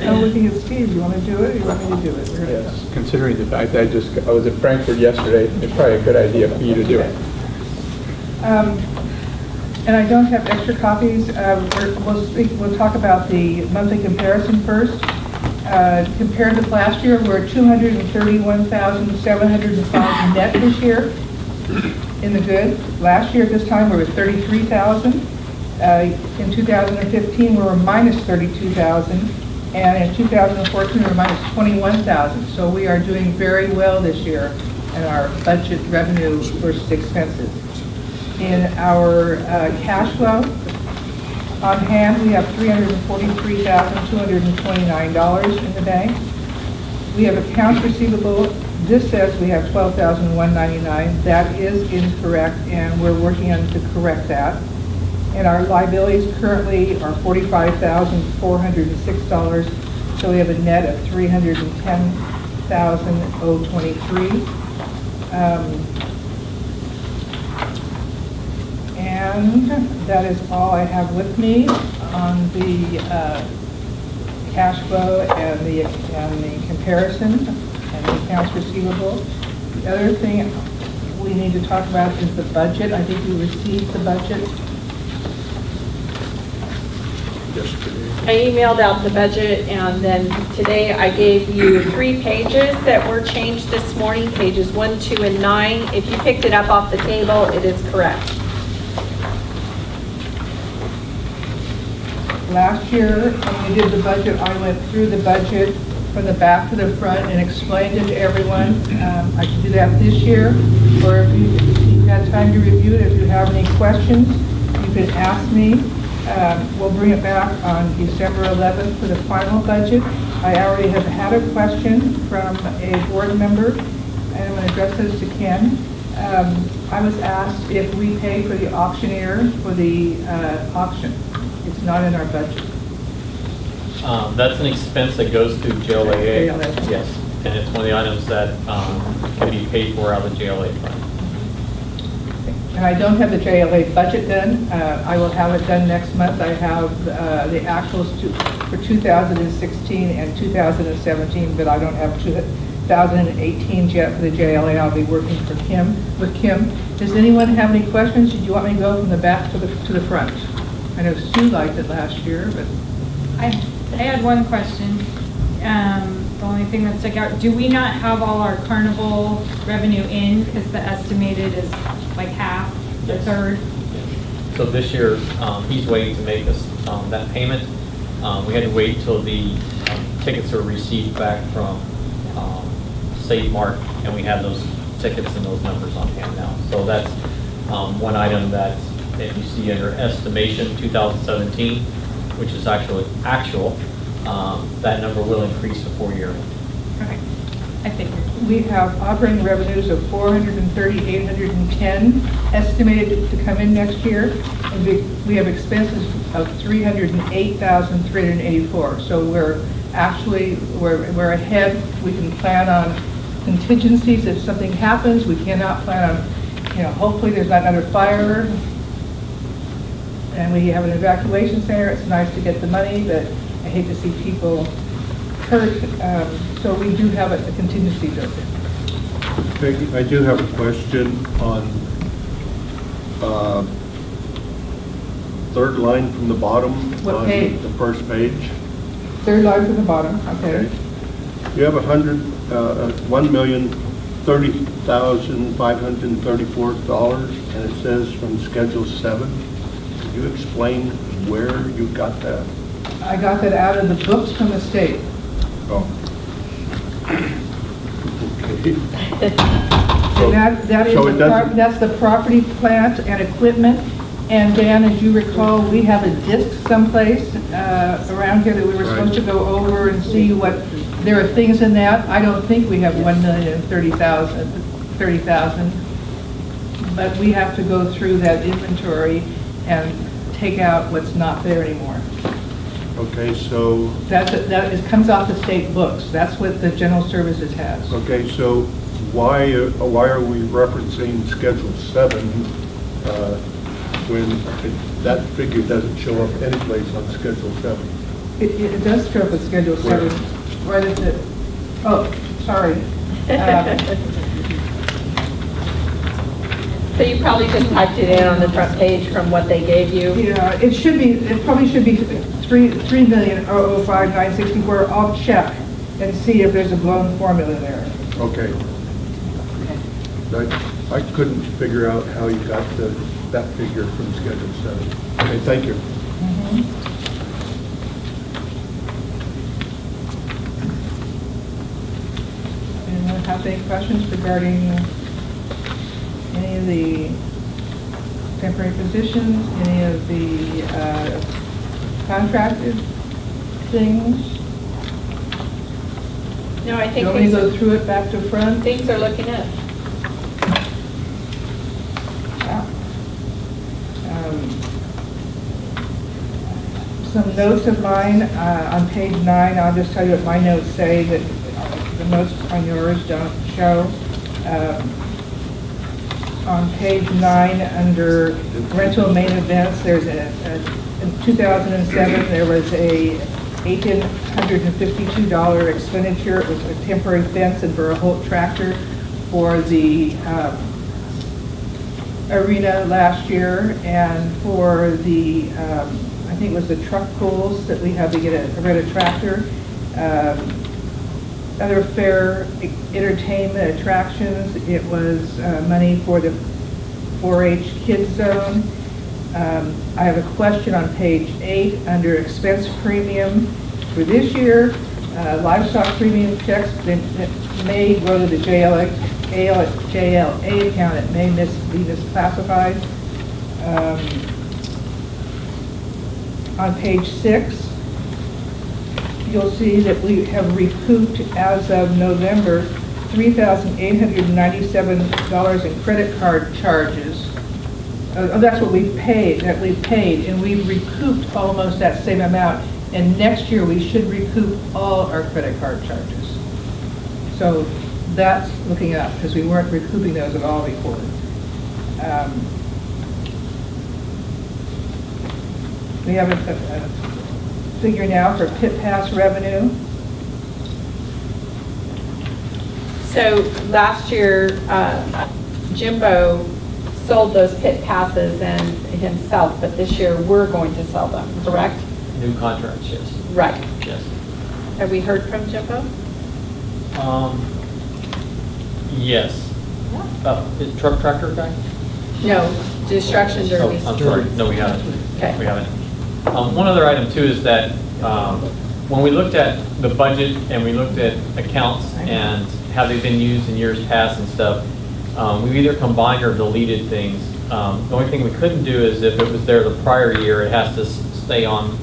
I'm looking at Steve, you want to do it, or you want me to do it? We're gonna- Yes, considering the fact that I was in Frankfurt yesterday, it's probably a good idea for you to do it. And I don't have extra copies. We'll talk about the monthly comparison first. Compared with last year, we're 231,705 net this year in the good. Last year at this time, we were 33,000. In 2015, we were minus 32,000. And in 2014, we were minus 21,000. So we are doing very well this year in our budget revenue versus expenses. In our cash flow, on hand, we have $343,229 in the bank. We have accounts receivable. This says we have $12,199. That is incorrect, and we're working on to correct that. And our liabilities currently are $45,406, so we have a net of $310,023. And that is all I have with me on the cash flow and the comparison and the accounts receivable. The other thing we need to talk about is the budget. I think we received the budget. I emailed out the budget, and then today I gave you 3 pages that were changed this morning, pages 1, 2, and 9. If you picked it up off the table, it is correct. Last year, when we did the budget, I went through the budget from the back to the front and explained it to everyone. I can do that this year, or if you've had time to review it, if you have any questions, you can ask me. We'll bring it back on December 11th for the final budget. I already have had a question from a board member, and I'm going to address this to Ken. I was asked if we pay for the auctioneer for the auction. It's not in our budget. That's an expense that goes through JLA. JLA. Yes, and it's one of the items that can be paid for out of the JLA fund. And I don't have the JLA budget done. I will have it done next month. I have the actuals for 2016 and 2017, but I don't have 2018 yet for the JLA. I'll be working with Kim. Does anyone have any questions? Do you want me to go from the back to the front? I know Sue liked it last year, but I had one question. The only thing that stuck out, do we not have all our carnival revenue in? Because the estimated is like half, a third. So this year, he's waiting to make us that payment. We had to wait till the tickets are received back from Save Mart, and we have those tickets and those numbers on hand now. So that's one item that if you see under estimation 2017, which is actual, that number will increase before year end. Okay, I figured. we have operating revenues of $430,810 estimated to come in next year. And we have expenses of $308,384. So we're actually, we're ahead. We can plan on contingencies if something happens. We cannot plan on, hopefully there's not another fire. And we have an evacuation center. It's nice to get the money, but I hate to see people hurt. So we do have a contingency built in. Peggy, I do have a question on third line from the bottom. What on page? the first page. Third line from the bottom, okay. You have $1,030,534, and it says from Schedule 7. Could you explain where you got that? I got that out of the books from the state. Oh. Okay. And that is So it doesn't- that's the property, plant, and equipment. And Dan, as you recall, we have a disc someplace around here that we were supposed to go over and see what, there are things in that. I don't think we have 1,030,000, but we have to go through that inventory and take out what's not there anymore. Okay, so, Comes off the state books. That's what the General Services has. okay, so why are we referencing Schedule 7 when that figure doesn't show up anyplace on Schedule 7? It does show up with Schedule 7. Right at the, oh, sorry. So you probably just typed it in on the front page from what they gave you? Yeah, it probably should be 3,005,964. I'll check and see if there's a blown formula there. Okay. I couldn't figure out how you got that figure from Schedule 7. Okay, thank you. Anyone have any questions regarding any of the temporary positions, any of the contracted things? No, I think You want me to go through it back to front? things are looking up. Some notes of mine on page 9. I'll just tell you what my notes say, that the notes on yours don't show. On page 9, under rental main events, there's in 2007, there was a $1,852 expenditure. It was a temporary fence and for a Holt tractor for the arena last year, and for the I think it was the truck pulls that we had to rent a tractor. Other fair entertainment attractions, it was money for the 4-H Kids Zone. I have a question on page 8 under expense premium for this year. Livestock premium checks that may go to the JLA account. It may be misclassified. On page 6, you'll see that we have recouped, as of November, $3,897 in credit card charges. That's what we've paid, and we've recouped almost that same amount. And next year, we should recoup all our credit card charges. So that's looking up, because we weren't recouping those at all before. We have a figure now for pit pass revenue. So last year, Jimbo sold those pit passes and himself, but this year we're going to sell them, correct? New contracts, yes. Right. Yes. Have we heard from Jimbo? Yes. Is truck tractor guy? No, destruction derby. Oh, I'm sorry, no, we haven't. Okay. We haven't. One other item too is that when we looked at the budget and we looked at accounts and how they've been used in years past and stuff, we've either combined or deleted things. The only thing we couldn't do is if it was there the prior year, it has to stay on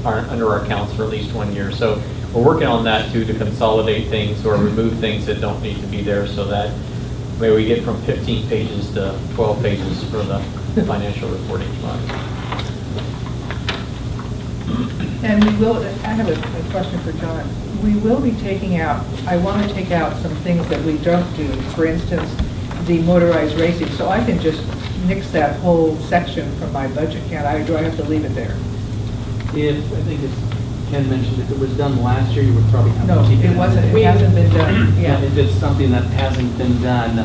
under our accounts for at least 1 year. So we're working on that too, to consolidate things or remove things that don't need to be there, so that maybe we get from 15 pages to 12 pages for the financial reporting fund. And we will, I have a question for John. We will be taking out, I want to take out some things that we don't do. For instance, the motorized racing. So I can just nix that whole section from my budget, can't I? Or do I have to leave it there? If, I think it's, Ken mentioned, if it was done last year, you would probably have to No, keep it. it wasn't. It hasn't been done. Yeah, Yeah. if it's something that hasn't been done,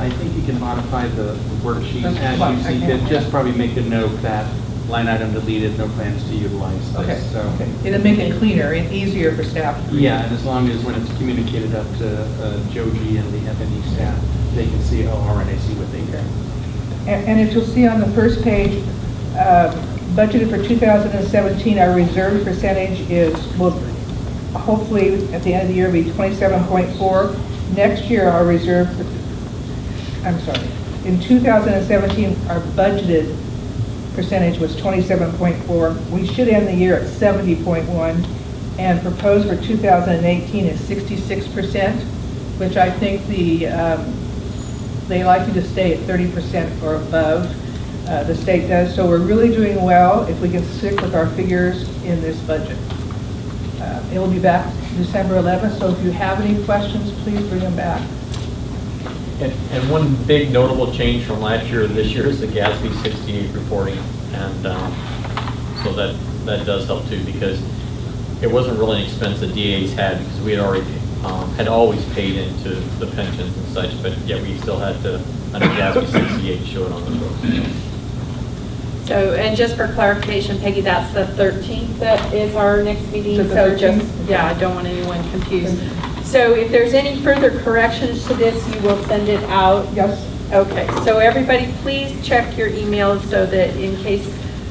I think you can modify the worksheet Okay, as fine, you I see can. fit. Just probably make a note that line item deleted, no plans to utilize this. Okay. So, Okay. It'll make it cleaner and easier for staff. to read. yeah, and as long as when it's communicated up to Joji and the F&E staff, they can see, oh, all right, I see what they did. And if you'll see on the first page, budgeted for 2017, our reserve percentage will hopefully at the end of the year be 27.4. Next year, our reserve, I'm sorry, in 2017, our budgeted percentage was 27.4. We should end the year at 70.1, and proposed for 2018 is 66%, which I think they like you to stay at 30% or above. The state does, so we're really doing well if we can stick with our figures in this budget. It will be back December 11th, so if you have any questions, please bring them back. And one big notable change from last year to this year is the GASB 68 reporting. And so that does help too, because it wasn't really an expense that DAs had, because we had already had always paid into the pensions and such, but yet we still had to, under GASB 68, show it on the books. So, and just for clarification, Peggy, that's the 13th that is our next meeting. So the So just, 13th? yeah, I don't want anyone confused. So if there's any further corrections to this, you will send it out? Yes. Okay, so everybody, please check your emails so that in case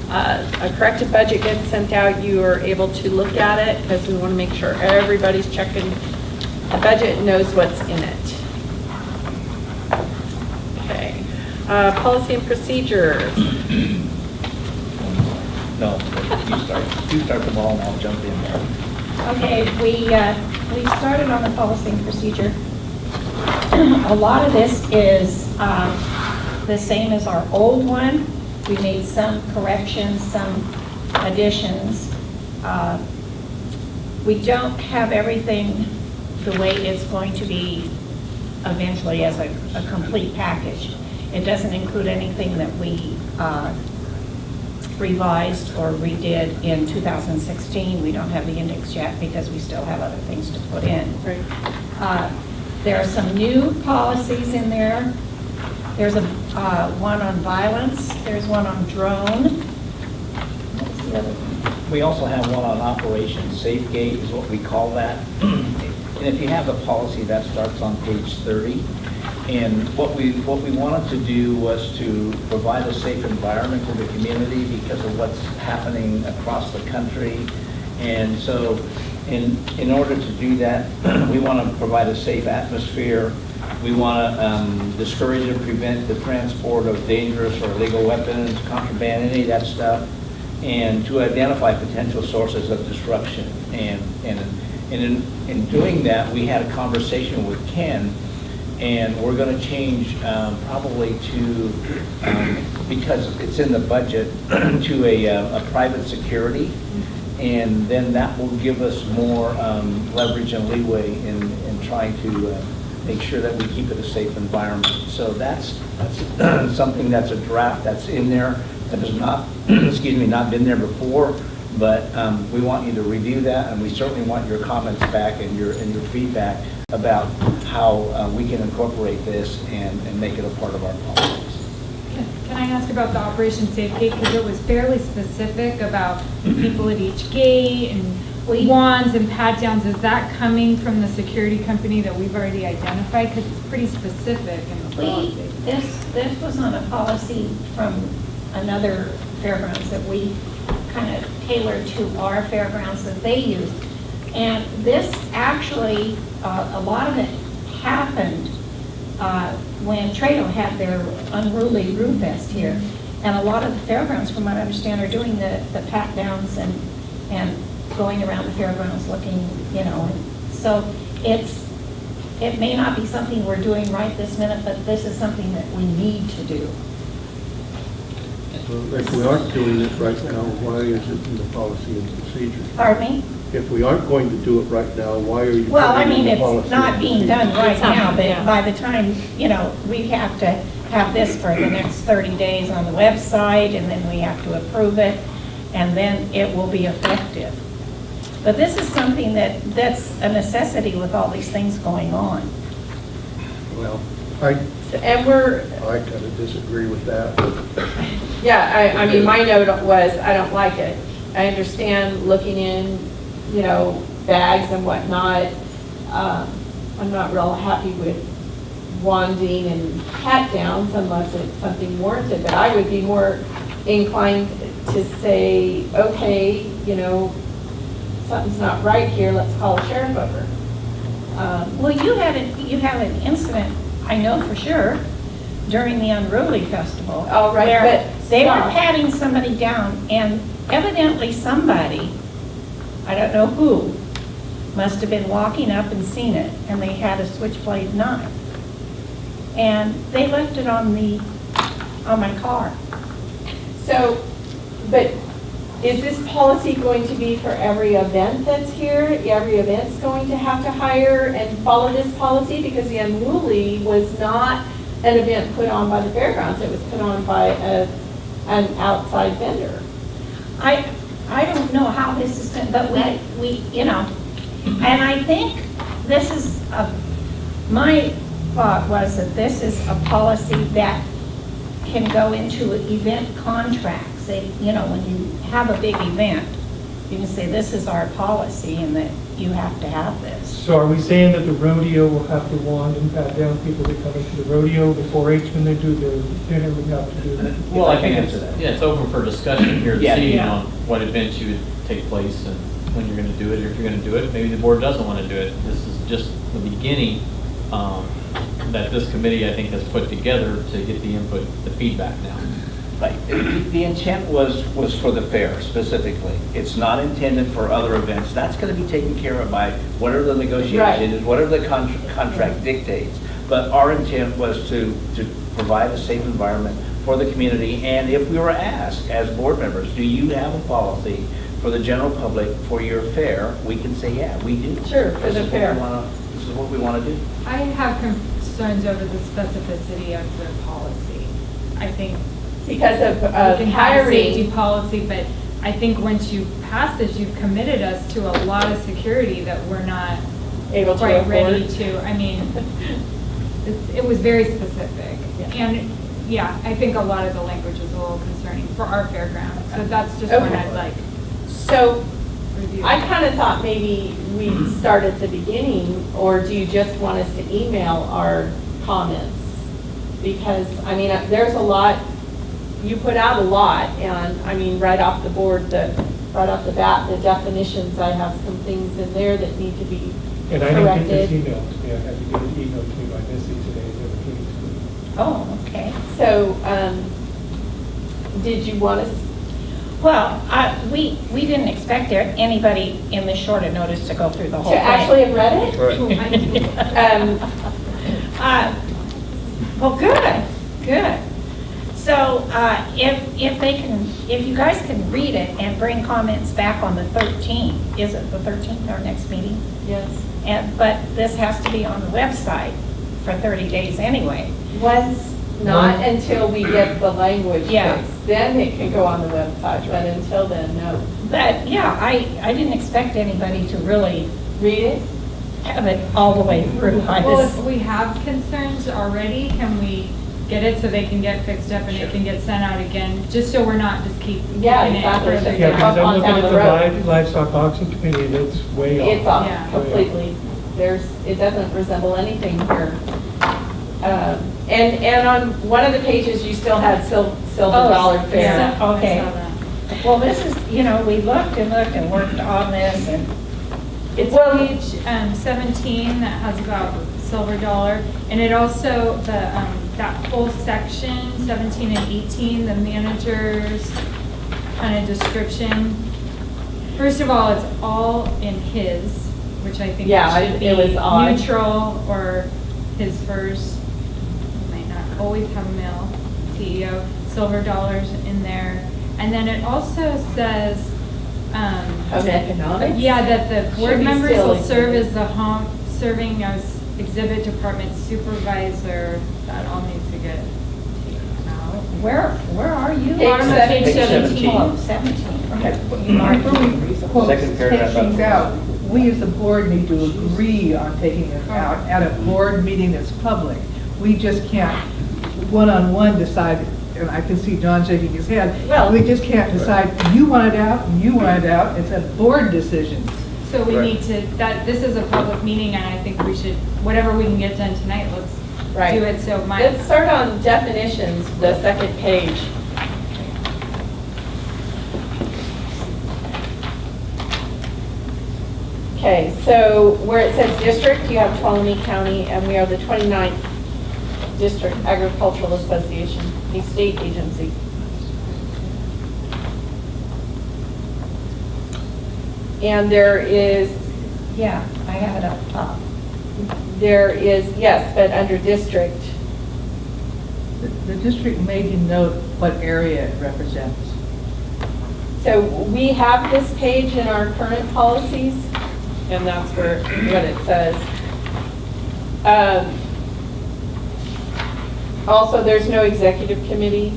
a corrected budget gets sent out, you are able to look at it, because we want to make sure everybody's checking the budget and knows what's in it. Okay, policy and procedures. No, you start them all and I'll jump in there. Okay, we started on the policy and procedure. A lot of this is the same as our old one. We made some corrections, some additions. We don't have everything the way it's going to be eventually as a complete package. It doesn't include anything that we revised or redid in 2016. We don't have the index yet because we still have other things to put in. Right. There are some new policies in there. There's one on violence. There's one on drone. What's the other one? We also have one on Operation SafeGate is what we call that. And if you have the policy, that starts on page 30. And what we wanted to do was to provide a safe environment to the community because of what's happening across the country. And so in order to do that, we want to provide a safe atmosphere. We want to discourage and prevent the transport of dangerous or illegal weapons, contraband, any of that stuff, and to identify potential sources of disruption. And in doing that, we had a conversation with Ken, and we're going to change probably to, because it's in the budget, to a private security. And then that will give us more leverage and leeway in trying to make sure that we keep it a safe environment. So that's something that's a draft that's in there that has not, excuse me, not been there before. But we want you to review that, and we certainly want your comments back and your feedback about how we can incorporate this and make it a part of our policies. Can I ask about the Operation SafeGate, because it was fairly specific about people at each gate and wands and pat-downs. Is that coming from the security company that we've already identified? Because it's pretty specific in the policy. This was on a policy from another fairgrounds that we kind of tailored to our fairgrounds that they used. And this actually, a lot of it happened when Trado had their unruly Brew Fest here. And a lot of the fairgrounds, from what I understand, are doing the pat downs and going around the fairgrounds looking, you know. So it may not be something we're doing right this minute, but this is something that we need to do. If we aren't doing it right now, why is it in the policy and procedure? Pardon me? If we aren't going to do it right now, why are you? Well, I putting it in mean, the policy it's not and being procedure? done right It's not, now, but yeah. by the time, we have to have this for the next 30 days on the website, and then we have to approve it, and then it will be effective. But this is something that's a necessity with all these things going on. Well, I And we're, kind of disagree with that. yeah, I mean, my note was, I don't like it. I understand looking in, bags and whatnot. I'm not real happy with wanding and pat downs unless it's something warranted, but I would be more inclined to say, okay, something's not right here, let's call a sheriff over. Well, you had an incident, I know for sure, during the Unruly Festival. Oh, right, where but they were stop. patting somebody down, and evidently somebody, I don't know who, must have been walking up and seen it, and they had a switchblade knife. And they left it on my car. So, but is this policy going to be for every event that's here? Every event's going to have to hire and follow this policy? Because the Unruly was not an event put on by the fairgrounds. It was put on by an outside vendor. I don't know how this is done, but we and I think this is, my thought was that this is a policy that can go into event contracts. They, when you have a big event, you can say, this is our policy and that you have to have this. So are we saying that the rodeo will have to wand and pat down people that come into the rodeo, the 4-H when they do their dinner, we have to do that? Well, I think answer it's, that. yeah, it's open for discussion here this Yeah. evening Yeah. on what events you would take place and when you're gonna do it, or if you're gonna do it, maybe the board doesn't wanna do it. This is just the beginning, that this committee, I think, has put together to get the input, the feedback now. Right. The intent was for the fair specifically. It's not intended for other events. That's going to be taken care of by whatever the negotiation is, whatever the contract dictates. But our intent was to provide a safe environment for the community. And if we were asked as board members, do you have a policy for the general public for your fair? We can say, yeah, we do. Sure, for the fair. This is what we want to do. I have concerns over the specificity of the policy. I think Because of we can have a safety hiring. policy, but I think once you pass this, you've committed us to a lot of security that we're not Able to quite ready afford. to. I mean, it was very specific. Yeah. And yeah, I think a lot of the language was a little concerning for our fairground. So that's just what Okay. I'd like So reviewed. I kind of thought maybe we'd start at the beginning, or do you just want us to email our comments? Because, I mean, there's a lot, you put out a lot, and, I mean, right off the bat, the definitions, I have some things in there that need to be And I didn't get this corrected. email to me, I had to get it emailed to me by Missy today, never came to me. Oh, okay. So, did you want us, Well, we didn't expect anybody in this short a notice to go through the whole to thing. actually have read it? Well, good. So if you guys can read it and bring comments back on the 13th, is it the 13th, our next meeting? Yes. But this has to be on the website for 30 days anyway. Not until we get the language Yeah. fixed. Then it can go on the website, but until then, no. But yeah, I didn't expect anybody to really Read it? have it all the way through. Well, if we have concerns already, can we get it so they can get fixed up and it can get sent out again? Just so we're not just keep Yeah, kicking it exactly. further Yeah, because down. I'm looking down at the the road. livestock auction committee, and it's way off. It's off Yeah. completely. It doesn't resemble anything here. And on one of the pages, you still had Silver Dollar Fair. Yeah, I okay. saw that. Well, this is, we looked and worked on this, and It's page 17 that has about Silver Dollar, and it also, that whole section, 17 and 18, the manager's kind of description. First of all, it's all in his, which I think Yeah, should be it was odd. neutral or his first. We might not always have a male CEO. silver dollars in there. And then it also says, Of economics? yeah, that the Should board be members still will serve included. as serving as exhibit department supervisor. That all needs to get taken out. Where are you? Page Bottom of page 17. Oh, 17, okay. Before we quote, Second take paragraph up. things out, we as a board need to agree on taking them out at a board meeting that's public. We just can't one-on-one decide, and I can see John shaking his head. Well- We just can't decide, you want it out, and you want it out. It's a board decision. So we Right. need to, this is a public meeting, and I think we should, whatever we can get done tonight, let's Right. do it. So Let's start on definitions, the second page. Okay, so where it says district, you have Tuolumne County, and we are the 29th District Agricultural Association, a state agency. And there is, Yeah, I have it up top. yes, but under district, The district may denote what area it represents. so we have this page in our current policies, and that's where, what it says. Also, there's no executive committee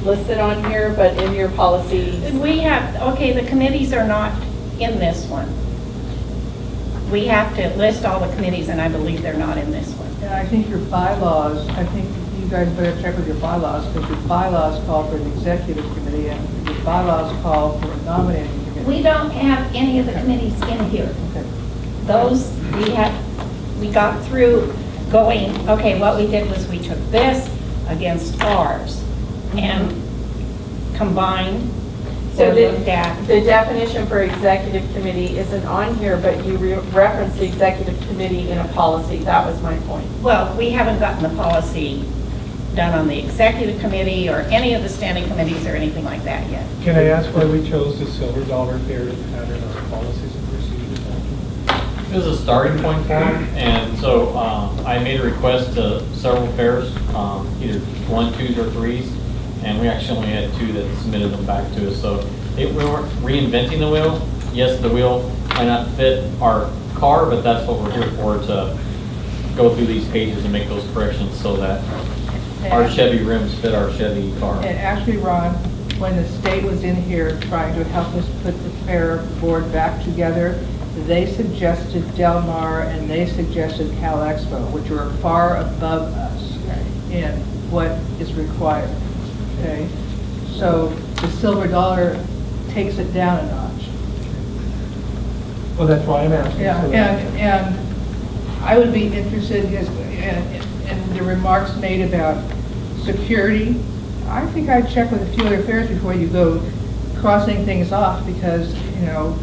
listed on here, but in your policy, We have, okay, the committees are not in this one. We have to list all the committees, and I believe they're not in this one. And I think your bylaws, I think you guys better check with your bylaws, because your bylaws call for an executive committee, and your bylaws call for a nominating committee. We don't have any of the committees in here. Okay. Those, we got through going, okay, what we did was we took this against ours and combined, so or looked at. the definition for executive committee isn't on here, but you referenced the executive committee in a policy. That was my point. Well, we haven't gotten the policy done on the executive committee or any of the standing committees or anything like that yet. Can I ask why we chose the silver dollar fare to pattern our policies and procedures after? It was a starting point for them, and so I made a request to several fairs, either 1, 2s, or 3s, and we actually only had 2 that submitted them back to us. So we weren't reinventing the wheel. Yes, the wheel might not fit our car, but that's what we're here for, to go through these pages and make those corrections so that our Chevy rims fit our Chevy car. And actually, Ron, when the state was in here trying to help us put the fair board back together, they suggested Del Mar and they suggested Cal Expo, which were far above us in what is required. Okay, so the silver dollar takes it down a notch. Well, that's why I'm asking. Yeah, so that- and I would be interested in the remarks made about security. I think I'd check with a few other fairs before you go crossing things off, because, you know,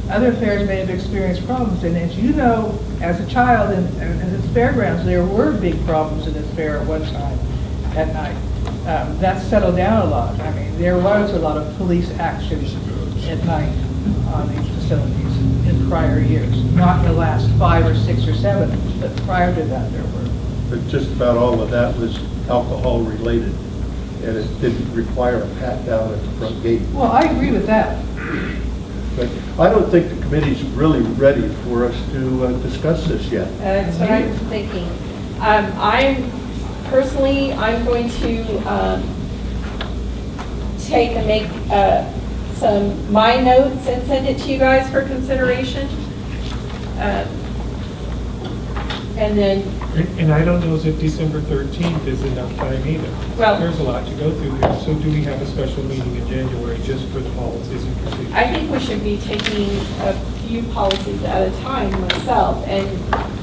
other fairs may have experienced problems. And as you know, as a child and at this fairgrounds, there were big problems in this fair at one time at night. That's settled down a lot. I mean, there was a lot of police action at night on these facilities in prior years. Not in the last 5 or 6 or 7, but prior to that there were. But just about all of that was alcohol related, and it didn't require a pat down at the front gate. Well, I agree with that. But I don't think the committee's really ready for us to discuss this yet. That's what I'm thinking. I'm going to take and make my notes and send it to you guys for consideration. And then, And I don't know if December 13th is enough time either. Well- There's a lot to go through here. So do we have a special meeting in January just for the policies and procedures? I think we should be taking a few policies at a time myself, and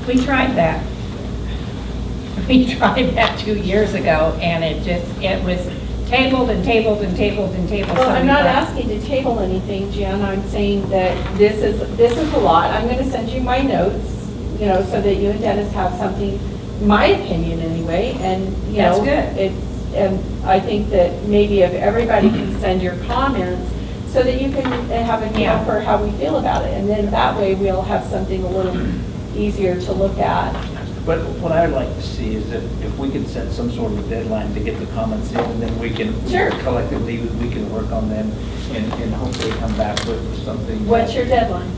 We tried that. We tried that 2 years ago, and it was tabled and tabled and tabled and tabled. well, So I'm we not thought- asking to table anything, Jan. I'm saying that this is a lot. I'm going to send you my notes, you know, so that you and Dennis have something, my opinion anyway, and, you That's know. good. And I think that maybe if everybody can send your comments, so that you can have a feel Yeah. for how we feel about it. And then that way we'll have something a little easier to look at. But what I'd like to see is if we could set some sort of deadline to get the comments in, and then we can, Sure. collectively, we can work on them and hopefully come back with something. What's your deadline?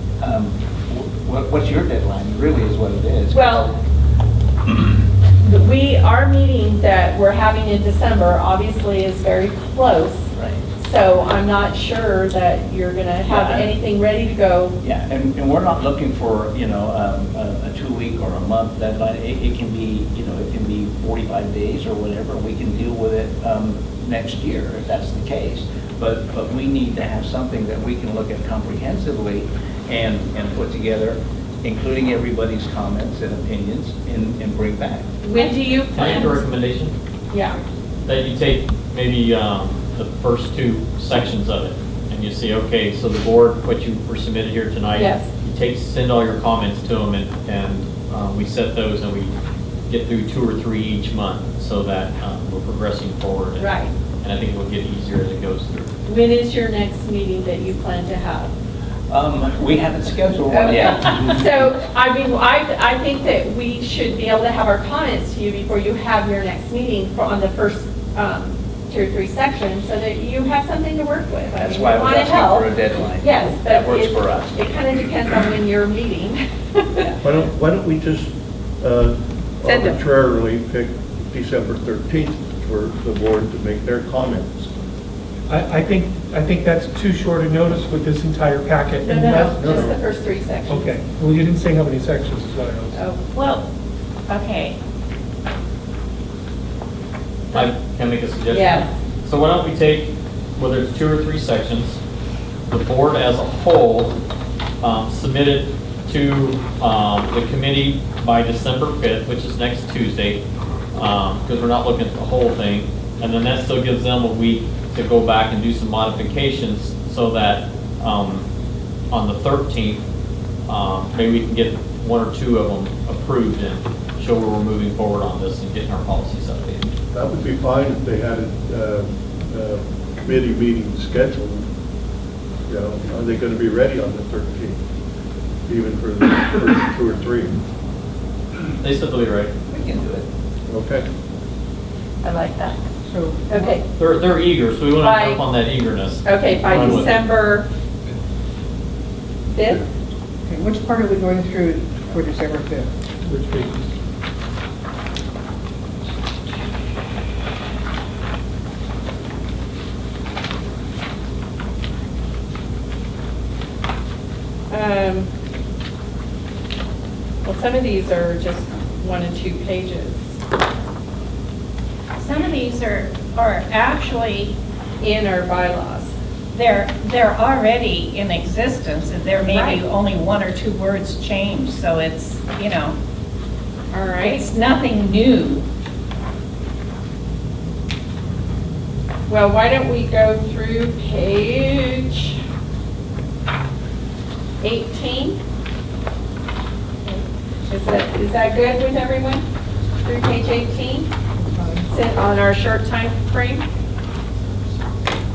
What's your deadline, really is what it is. Well, our meeting that we're having in December obviously is very close. Right. So I'm not sure that you're going to have Yeah. anything ready to go. Yeah, and we're not looking for, you know, a 2-week or a month deadline. It can be, you know, it can be 45 days or whatever. We can deal with it next year if that's the case. But we need to have something that we can look at comprehensively and put together, including everybody's comments and opinions, and bring back. When do you Can I plan? make a recommendation? Yeah. That you take maybe the first 2 sections of it, and you see, okay, so the board, what you were submitted here tonight. Yes. You send all your comments to them, and we set those, and we get through 2 or 3 each month, so that we're progressing forward. Right. And I think it will get easier as it goes through. When is your next meeting that you plan to have? We haven't scheduled one yet. So, I mean, I think that we should be able to have our comments to you before you have your next meeting on the first 2 or 3 sections, so that you have something to work with. That's why I was wanna asking help. for a deadline. Yes, but That works it- for us. It kind of depends on when you're meeting. Why don't we just Send them. arbitrarily pick December 13th for the board to make their comments? I think that's too short a notice with this entire packet. No, and no, that's- no, just the first 3 sections. Okay, well, you didn't say how many sections is what I was. Oh, Well, okay, I can make a suggestion? Yes. So why don't we take, whether it's 2 or 3 sections, the board as a whole submit it to the committee by December 5th, which is next Tuesday, because we're not looking at the whole thing. And then that still gives them a week to go back and do some modifications, so that on the 13th, maybe we can get 1 or 2 of them approved and show where we're moving forward on this and getting our policies updated. That would be fine if they had a committee meeting scheduled. You know, are they going to be ready on the 13th, even for the first 2 or 3? They said they'll be ready. We can do it. Okay. I like that. So, Okay, They're eager, so we want By- to jump on that eagerness. okay, by Run with it. December 5th? okay, which part are we going through for December 5th? Which pages? Well, some of these are just 1 and 2 pages. some of these are actually, In our bylaws. they're already in existence, and there may Right. be only 1 or 2 words changed, so it's, you know, All right. it's nothing new. Well, why don't we go through page 18? Is that good with everyone? Through page 18? Sit on our short time frame?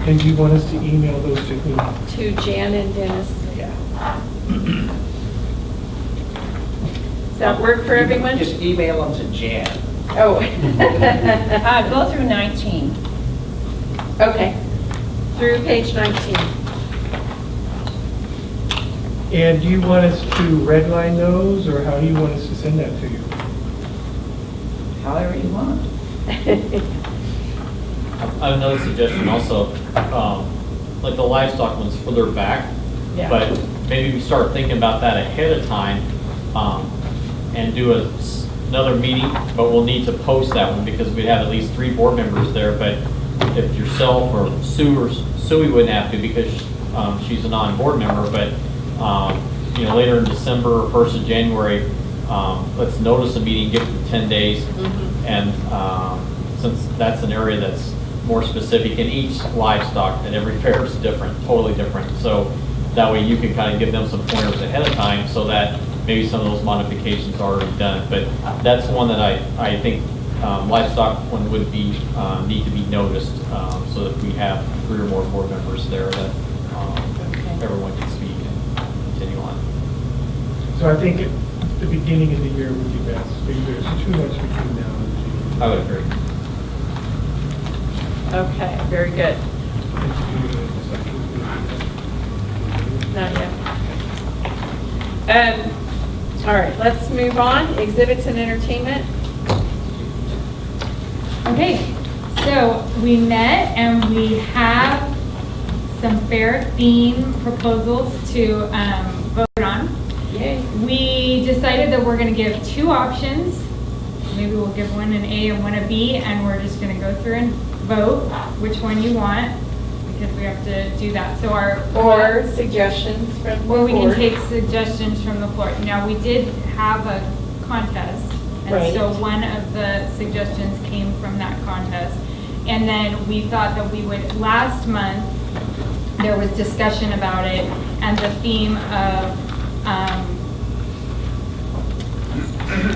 And do you want us to email those to whom? To Jan and Dennis. Does that work for everyone? Just email them to Jan. Oh. Go through 19. Okay. Through page 19. And do you want us to redline those, or how do you want us to send that to you? However you want. I have another suggestion also, like the livestock one's further back, Yeah. but maybe we start thinking about that ahead of time, and do another meeting, but we'll need to post that one because we'd have at least 3 board members there, but if yourself or Sue we wouldn't have to because she's a non-board member, but you know, later in December or 1st of January, let's notice a meeting, give them 10 days, and since that's an area that's more specific, and each livestock at every fair is different, totally different, so that way you can kind of give them some pointers ahead of time so that maybe some of those modifications are already done. But that's one that I think livestock one would be, need to be noticed, so that we have 3 or more board members there that everyone can speak and continue on. So I think the beginning of the year would be best, because there's too much between now and I would agree. Okay, very good. Not yet. All right, let's move on. Exhibits and entertainment. Okay, so we met and we have some fair theme proposals to vote on. Yay. We decided that we're going to give two options. Maybe we'll give one an A and one a B, and we're just going to go through and vote which one you want, because we have to do that. So Or suggestions from the Or we can board. take suggestions from the floor. Now, we did have a contest, and Right. so one of the suggestions came from that contest. And then we thought that we would, last month, there was discussion about it, and the theme of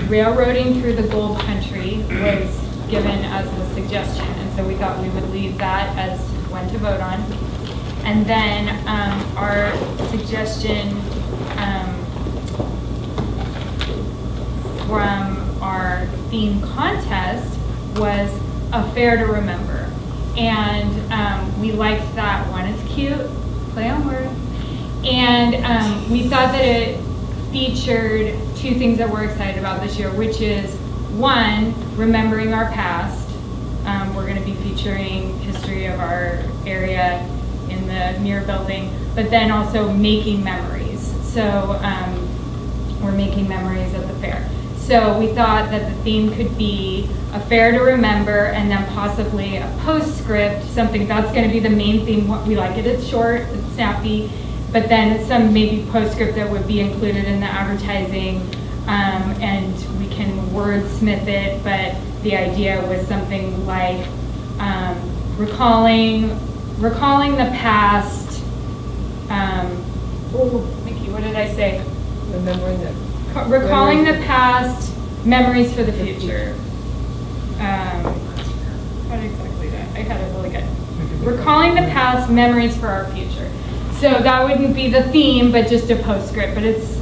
railroading through the gold country was given as a suggestion. And so we thought we would leave that as one to vote on. And then our suggestion from our theme contest was a fair to remember. And we liked that one. It's cute, play on words. And we thought that it featured two things that we're excited about this year, which is one, remembering our past. We're going to be featuring history of our area in the mirror building, but then also making memories. So we're making memories at the fair. So we thought that the theme could be a fair to remember, and then possibly a postscript, something that's going to be the main theme. We like it, it's short, it's snappy, but then some maybe postscript that would be included in the advertising, and we can wordsmith it, but the idea was something like recalling the past. Mickey, what did I say? Recalling the past, memories for the future. What exactly that? I had it really good. Recalling the past, memories for our future. So that wouldn't be the theme, but just a postscript. But it's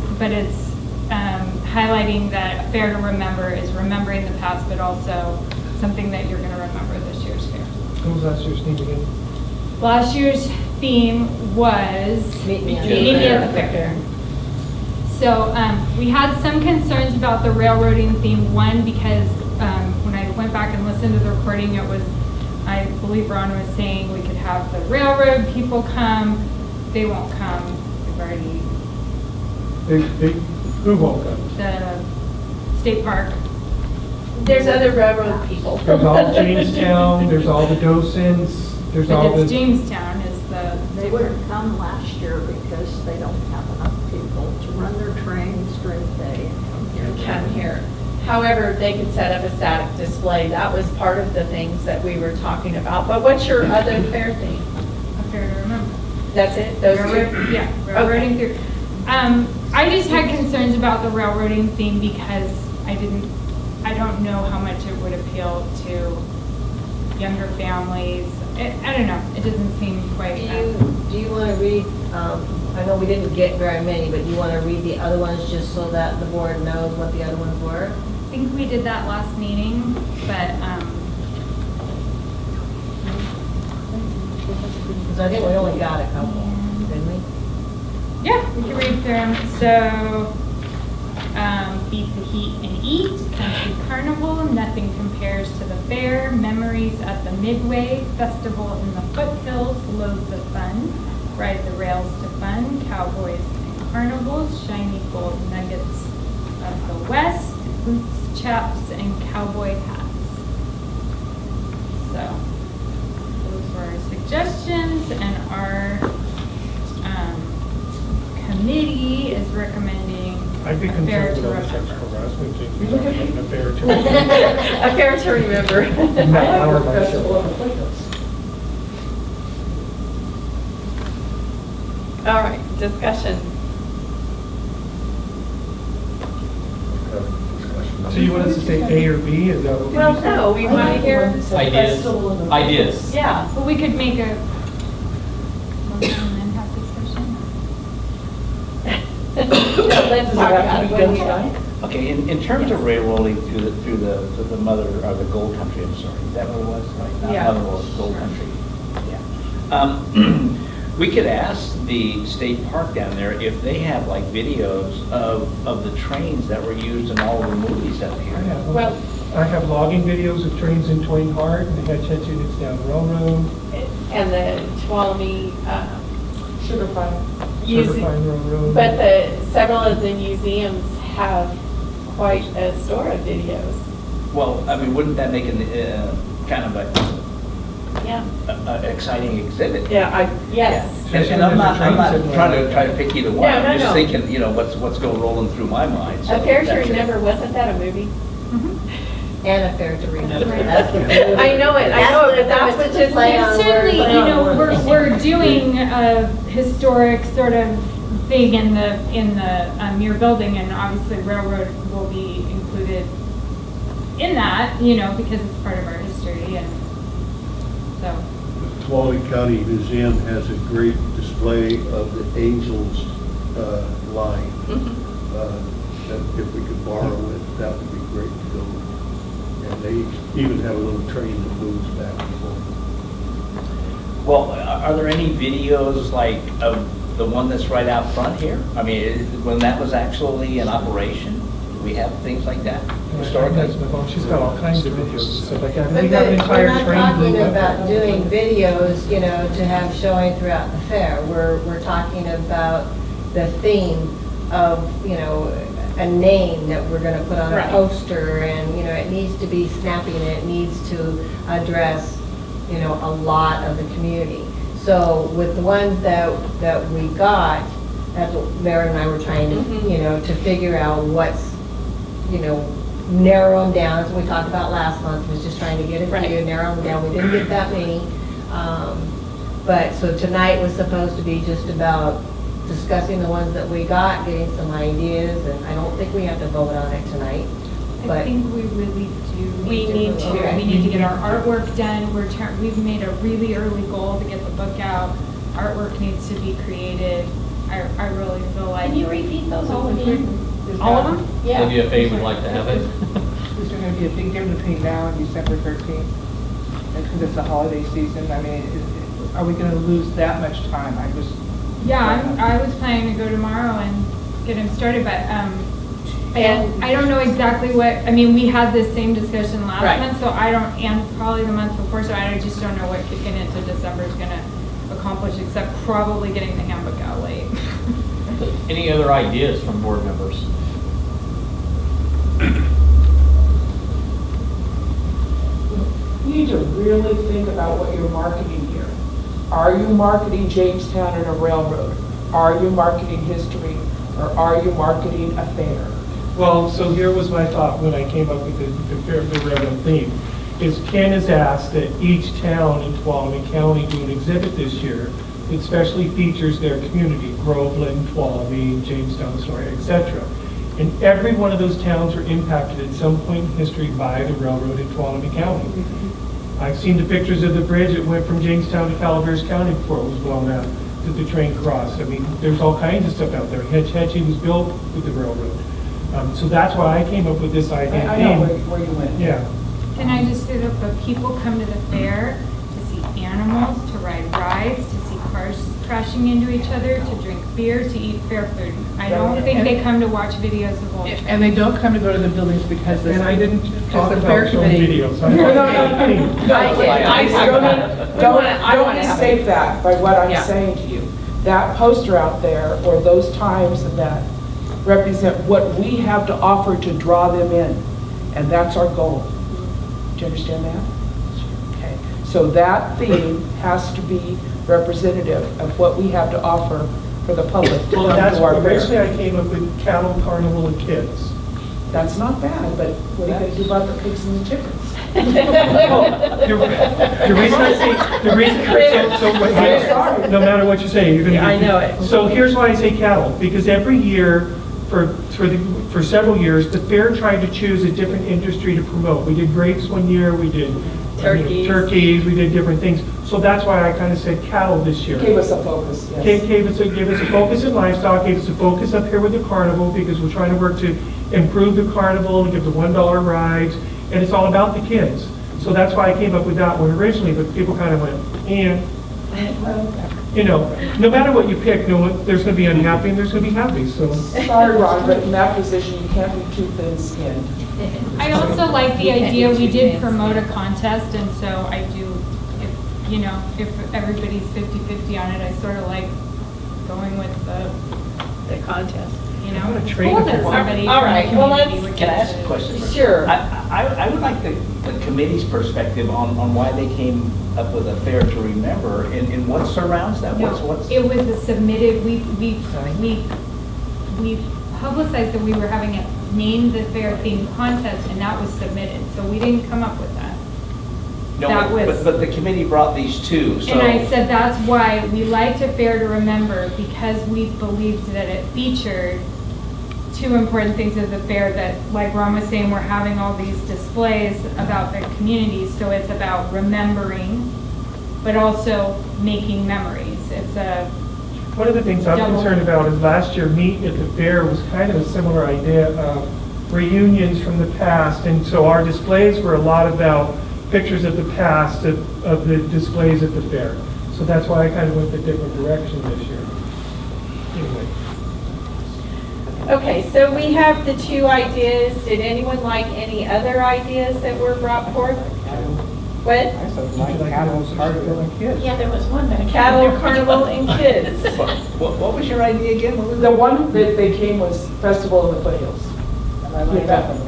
highlighting that fair to remember is remembering the past, but also something that you're going to remember this year's fair. What was last year's theme again? Last year's theme was Meet me at the fair. So we had some concerns about the railroading theme. One, because when I went back and listened to the recording, it was, I believe Ron was saying we could have the railroad people come. They won't come. We've already, Who won't come? the state park. There's other railroad people. There's all Jamestown, there's all the docents, there's all But the... it's Jamestown is the. They wouldn't come last year because they don't have enough people to run their trains during the day and come here. Come here. However, they could set up a static display. That was part of the things that we were talking about. But what's your other fair thing? A fair to remember. That's it? Those two? Yeah, railroading through. I just had concerns about the railroading theme because I don't know how much it would appeal to younger families. I don't know, it doesn't seem quite. Do you want to read, I know we didn't get very many, but do you want to read the other ones just so that the board knows what the other ones were? I think we did that last meeting, but, Because I think we only got a couple, didn't we? yeah, we can read through them. So, Beat the Heat and Eat, Country Carnival, Nothing Compares to the Fair, Memories at the Midway, Festival in the Foothills, Loads of Fun, Ride the Rails to Fun, Cowboys and Carnivals, Shiny Gold Nuggets of the West, Boots, Chaps, and Cowboy Hats. So, those were our suggestions, and our committee is recommending I'd be a fair concerned to about the remember. sexual harassment thing, a fair to... A fair to remember. Our motion. All right, discussion. So you want us to say A or B, is that what? Well, no, we want to hear. Ideas. Yeah. But we could make a motion and then have discussion. Let's talk about it. Okay, in terms of railroading through the mother, or the gold country, I'm sorry, is that what it was? Right, not Yeah. mother road, gold country, yeah. We could ask the state park down there if they have like videos of the trains that were used in all of the movies up here. Well, I have logging videos of trains in Twain Hart, and the Hetch units down Railroad, and the Tuolumne, Sugar pine. Sugar Pine Railroad. but several of the museums have quite a store of videos. Well, I mean, wouldn't that make an kind of Yeah. a exciting exhibit? Yeah, yes. And I'm not trying to pick either one. No, no, I'm just no. thinking, you know, what's going rolling through my mind. So A Fair to that's it. Remember, wasn't that a movie? And a fair to remember. Right. That's the I know it, but that's what just play on And certainly, words. you know, we're doing a historic sort of thing in the Muir building, and obviously Railroad will be included in that, you know, because it's part of our history, and so. The Tuolumne County Museum has a great display of the Angels line. That if we could borrow it, that would be great to go. And they even have a little train that moves back and forth. Well, are there any videos like of the one that's right out front here? I mean, when that was actually in operation, do we have things like that historically? That's my mom. She's got all kinds of videos and stuff like that. And But we have an we're entire not train talking group. about doing videos, you know, to have showing throughout the fair. We're talking about the theme of, you know, a name that we're gonna put on a Right. poster, and, you know, it needs to be snappy, and it needs to address, you know, a lot of the community. So with the ones that we got, that's what Mary and I were trying to, you know, to figure out what's, you know, narrow them down. As we talked about last month, was just trying to get a Right. few, narrow them down. We didn't get that many. But, so tonight was supposed to be just about discussing the ones that we got, getting some ideas, and I don't think we have to vote on it tonight. I But think we really do. We need move to. on. We need to get our artwork done. We've made a really early goal to get the book out. Artwork needs to be created. I really feel like. Can you repeat those all again? All of them? Yeah. WFA would like to have it. Is there going to be a big difference between now and December 13th? Because it's the holiday season, I mean, are we going to lose that much time? Yeah, I was planning to go tomorrow and get him started, but I don't know exactly what, I mean, we had this same discussion last Right. month, so I don't, and probably the month before, so I just don't know what kicking into December is gonna accomplish, except probably getting the handbook out late. Any other ideas from board members? You need to really think about what you're marketing here. Are you marketing Jamestown and a railroad? Are you marketing history? Or are you marketing a fair? Well, so here was my thought when I came up with the railroad theme, is Ken has asked that each town in Tuolumne County do an exhibit this year that especially features their community, Groveland, Tuolumne, Jamestown, Astoria, etc. And every one of those towns are impacted at some point in history by the railroad in Tuolumne County. I've seen the pictures of the bridge that went from Jamestown to Calaveras County before it was blown out, that the train crossed. I mean, there's all kinds of stuff out there. Hetchy was built with the railroad. So that's why I came up with this idea. I know where you went. Yeah. Can I just say that the people come to the fair to see animals, to ride rides, to see cars crashing into each other, to drink beer, to eat fair food. I don't think they come to watch videos of old trains. And they don't come to go to the buildings because And I didn't talk the fair about some committee. videos. Don't mistake that by what I'm saying to you. That poster out there, or those times and that, represent what we have to offer to draw them in. And that's our goal. Do you understand that? Okay. So that theme has to be representative of what we have to offer for the public to Well, come that's to our fair. originally I came up with cattle, carnival, and kids. That's not bad, but what are you going to do about the pigs and the chickens? The reason I say, no matter what you say, you're gonna. Yeah, I know it. So here's why I say cattle, because every year, for several years, the fair tried to choose a different industry to promote. We did grapes one year, we did turkeys, we did different things. So that's why I kind of said cattle this year. Gave us a focus, yes. Gave us a focus in livestock, gave us a focus up here with the carnival, because we're trying to work to improve the carnival and give the $1 rides, and it's all about the kids. So that's why I came up with that one originally, but people kind of went, you know, no matter what you pick, there's going to be unhappy and there's going to be happy, so. Sorry, Ron, but in that position, you can't be too thin-skinned. I also like the idea, we did promote a contest, and so I do, if, you know, if everybody's 50-50 on it, I sort of like going with the contest, you know? It's cool that somebody All from right, the well, community would can I get ask a to- question? Sure. I would like the committee's perspective on why they came up with a fair to remember and what surrounds that. What's It was a submitted, we publicized that we were having a name the fair theme contest, and that was submitted, so we didn't come up with that. That was- but the committee brought these two, so. And I said that's why we liked a fair to remember, because we believed that it featured two important things of the fair that, like Ron was saying, we're having all these displays about the community, so it's about remembering, but also making memories. It's a One of the things I'm double- concerned about is last year, Meet at the Fair was kind of a similar idea of reunions from the past, and so our displays were a lot about pictures of the past of the displays at the fair. So that's why I kind of went a different direction this year. Anyway. Okay, so we have the two ideas. Did anyone like any other ideas that were brought forth? What? Yeah, there was one that. Cattle, carnival, and kids. What was your idea again? What was The one that they came was Festival in the Foothills.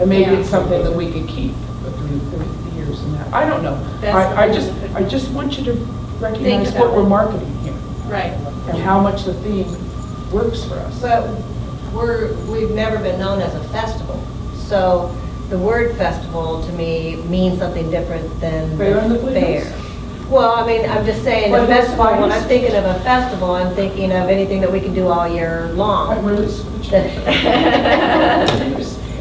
And maybe it's something that we could keep through the years and that. I don't know. I just want you to recognize Think about what we're it. marketing here Right. and how much the theme works for us. But we've never been known as a festival. So the word festival to me means something different than Fair in the the Foothills? fair. Well, I mean, I'm just saying, a Well, that's festival, when I'm fine. thinking of a festival, I'm thinking of anything that we can do all year long.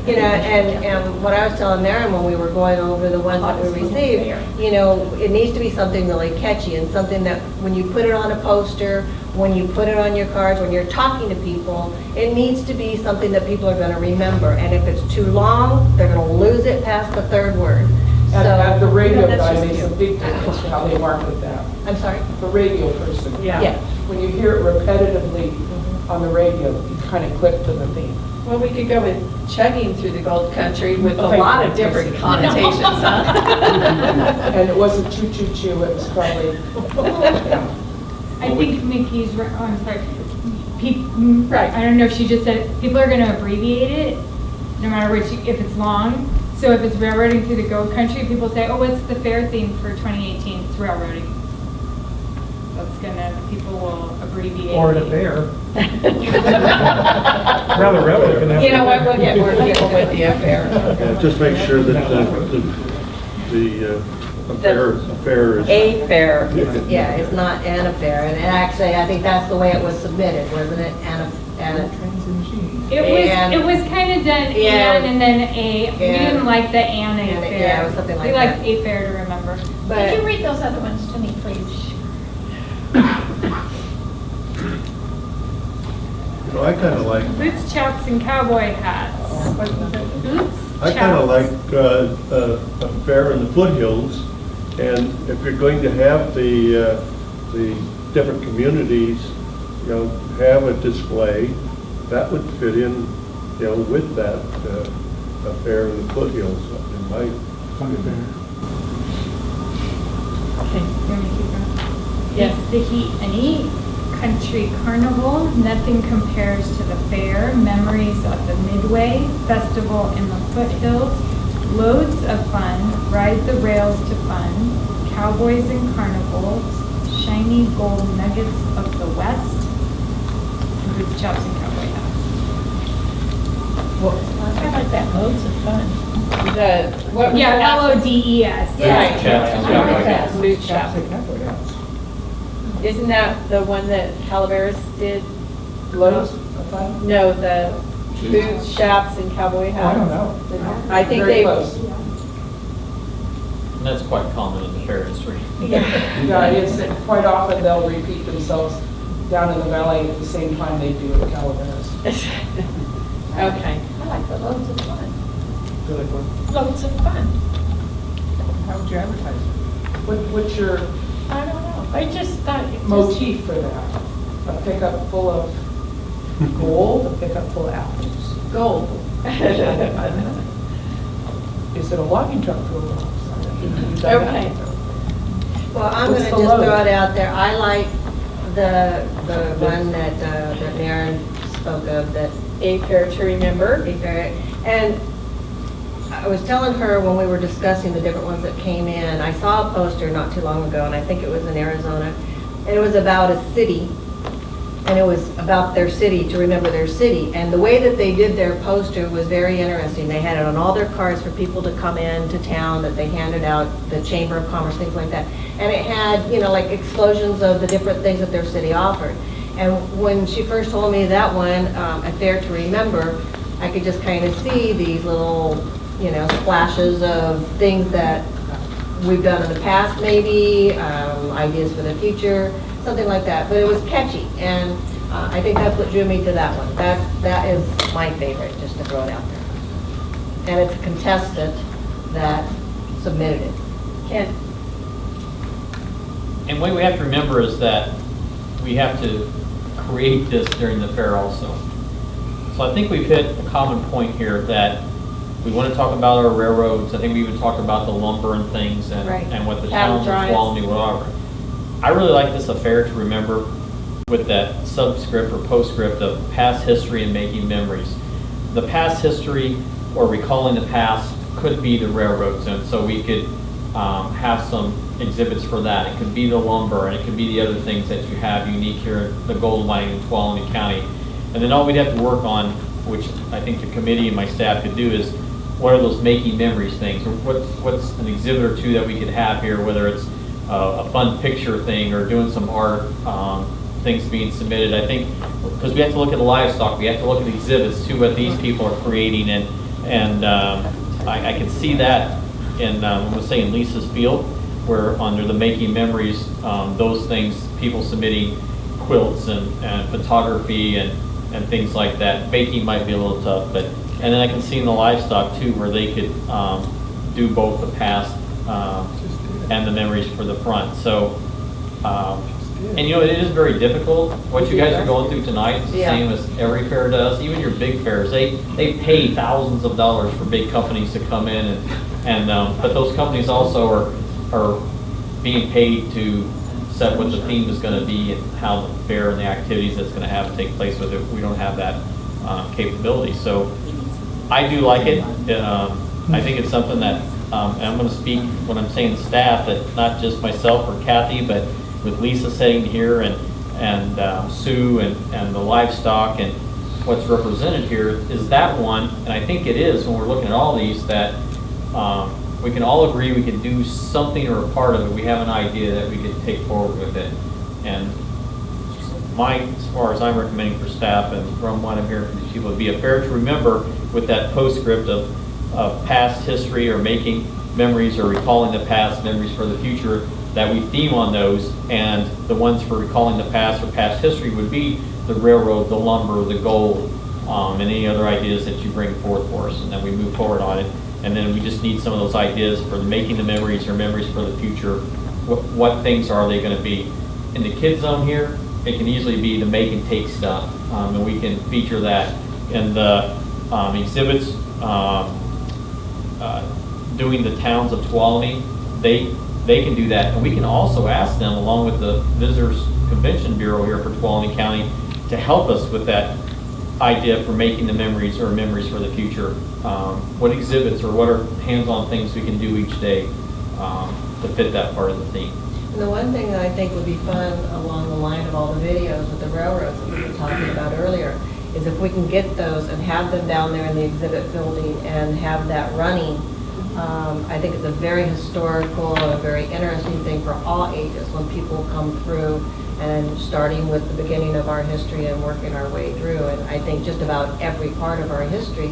You know, and what I was telling Maren when we were going over the ones that we received, you know, it needs to be something really catchy and something that when you put it on a poster, when you put it on your cards, when you're talking to people, it needs to be something that people are going to remember. And if it's too long, they're going to lose it past the third word. And the radio that's guy just makes a cute. big difference how they market that. I'm sorry? The radio person. Yeah. When you hear it repetitively on the radio, you kind of click to the theme. Well, we could go with chugging through the gold country with a Okay. lot of different connotations, huh? And it wasn't choo-choo-choo, it was probably, yeah. I think Mickey's, oh, I'm sorry. Right. I don't know if she just said, it, people are going to abbreviate it, no matter which, if it's long. So if it's railroading through the gold country, people say, oh, what's the fair theme for 2018? It's railroading. That's gonna, people will abbreviate. Or at a fair. Rather relevant than that. You know what, we'll get more people with the affair. Yeah, just make sure that the affair is. A fair, yeah, it's not an affair. And actually, I think that's the way it was submitted, wasn't it? It was kind of done Yeah, and then a, we didn't like the and a And, fair. yeah, it was something like We liked that. a fair to remember. Could you read those other ones to me, please? You know, I kind of like, Boots, chaps, and cowboy hats. Boots, I kind of chaps. like a fair in the foothills, and if you're going to have the different communities, you know, have a display, that would fit in, you know, with that affair in the foothills, in my. Okay, you want me to keep going? Yes, the Heat and Eat Country Carnival, nothing compares to the fair, memories of the Midway, festival in the foothills, loads of fun, ride the rails to fun, cowboys and carnivals, shiny gold nuggets of the west, and boots, chops, and cowboy hats. I like that, loads of fun. Yeah, LODES. Yeah. Boot shop. Isn't that the one that Calaveras did? Lowe's? No, the boots, shops, and cowboy hats. I don't know. I think Very they, close. And that's quite common in the fair industry. Yeah, it's quite often they'll repeat themselves down in the valley at the same time they do at Calaveras. Okay. I like the loads of fun. Really good. Loads of fun. How would you advertise it? What's your I don't know. I just thought it just. motif for that? A pickup full of gold, a pickup full of apples? Gold. Is it a logging truck full of apples? Okay. Well, I'm What's gonna the just load? throw it out there. I like the one that Maren spoke of, that A Fair to Remember. and I was telling her when we were discussing the different ones that came in, I saw a poster not too long ago, and I think it was in Arizona, and it was about a city, and it was about their city, to remember their city. And the way that they did their poster was very interesting. They had it on all their cards for people to come in to town, that they handed out, the Chamber of Commerce, things like that. And it had, you know, like explosions of the different things that their city offered. And when she first told me that one, A Fair to Remember, I could just kind of see these little, you know, splashes of things that we've done in the past maybe, ideas for the future, something like that. But it was catchy, and I think that's what drew me to that one. That is my favorite, just to throw it out there. And it's a contestant that submitted it. Ken? And what we have to remember is that we have to create this during the fair also. So I think we've hit a common point here that we want to talk about our railroads. I think we even talked about the lumber and things and, Right. and what the Cattle towns of drives. Tuolumne would offer. I really like this affair to remember with that subscript or postscript of past history and making memories. The past history or recalling the past could be the railroads, and so we could have some exhibits for that. It could be the lumber, and it could be the other things that you have unique here in the gold mining in Tuolumne County. And then all we'd have to work on, which I think the committee and my staff could do, is what are those making memories things? Or what's an exhibit or two that we could have here, whether it's a fun picture thing or doing some art, things being submitted. I think, because we have to look at the livestock, we have to look at the exhibits too, what these people are creating, and I can see that in, I'm going to say in Lisa's field, where under the making memories, those things, people submitting quilts and photography and things like that. Baking might be a little tough, but, and then I can see in the livestock too, where they could do both the past and the memories for the front. So, and you know, it is very difficult. What you guys are going through tonight is the same as every fair does. Even your big fairs, they pay thousands of dollars for big companies to come in, and but those companies also are being paid to set what the theme is going to be and how the fair and the activities that's going to have to take place with it. We don't have that capability. So I do like it. I think it's something that, and I'm going to speak when I'm saying staff, that not just myself or Kathy, but with Lisa sitting here and Sue and the livestock and what's represented here is that one. And I think it is, when we're looking at all these, that we can all agree we can do something or a part of it. We have an idea that we could take forward with it. And as far as I'm recommending for staff and from what I'm hearing from these people, would be a fair to remember with that postscript of past history or making memories or recalling the past, memories for the future, that we theme on those. And the ones for recalling the past or past history would be the railroad, the lumber, the gold, and any other ideas that you bring forth for us. And then we move forward on it. And then we just need some of those ideas for making the memories or memories for the future. What things are they going to be? In the kids zone here, it can easily be the make and take stuff, and we can feature that. In the exhibits, doing the towns of Tuolumne, they can do that. And we can also ask them, along with the Visitors Convention Bureau here for Tuolumne County, to help us with that idea for making the memories or memories for the future. What exhibits or what are hands-on things we can do each day to fit that part of the theme. And the one thing that I think would be fun along the line of all the videos with the railroads that we were talking about earlier is if we can get those and have them down there in the exhibit building and have that running. I think it's a very historical, a very interesting thing for all ages when people come through, and starting with the beginning of our history and working our way through. And I think just about every part of our history,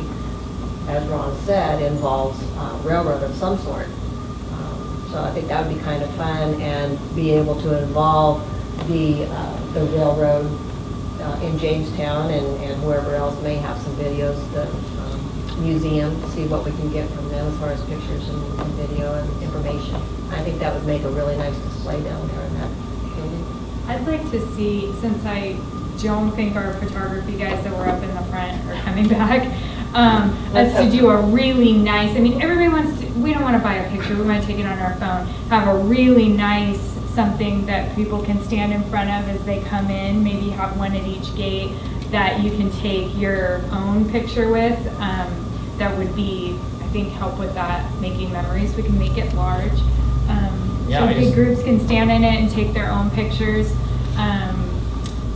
as Ron said, involves railroad of some sort. So I think that would be kind of fun and be able to involve the railroad in Jamestown and wherever else may have some videos, the museum, see what we can get from them as far as pictures and video and information. I think that would make a really nice display down there in that building. I'd like to see, since I don't think our photography guys that were up in the front are coming back, us to do a really nice, I mean, everybody wants to, we don't want to buy a picture, we want to take it on our phone, have a really nice something that people can stand in front of as they come in, maybe have one at each gate that you can take your own picture with. That would be, I think, help with that, making memories. We can make it large. Yeah, So big groups can stand in it and take their own pictures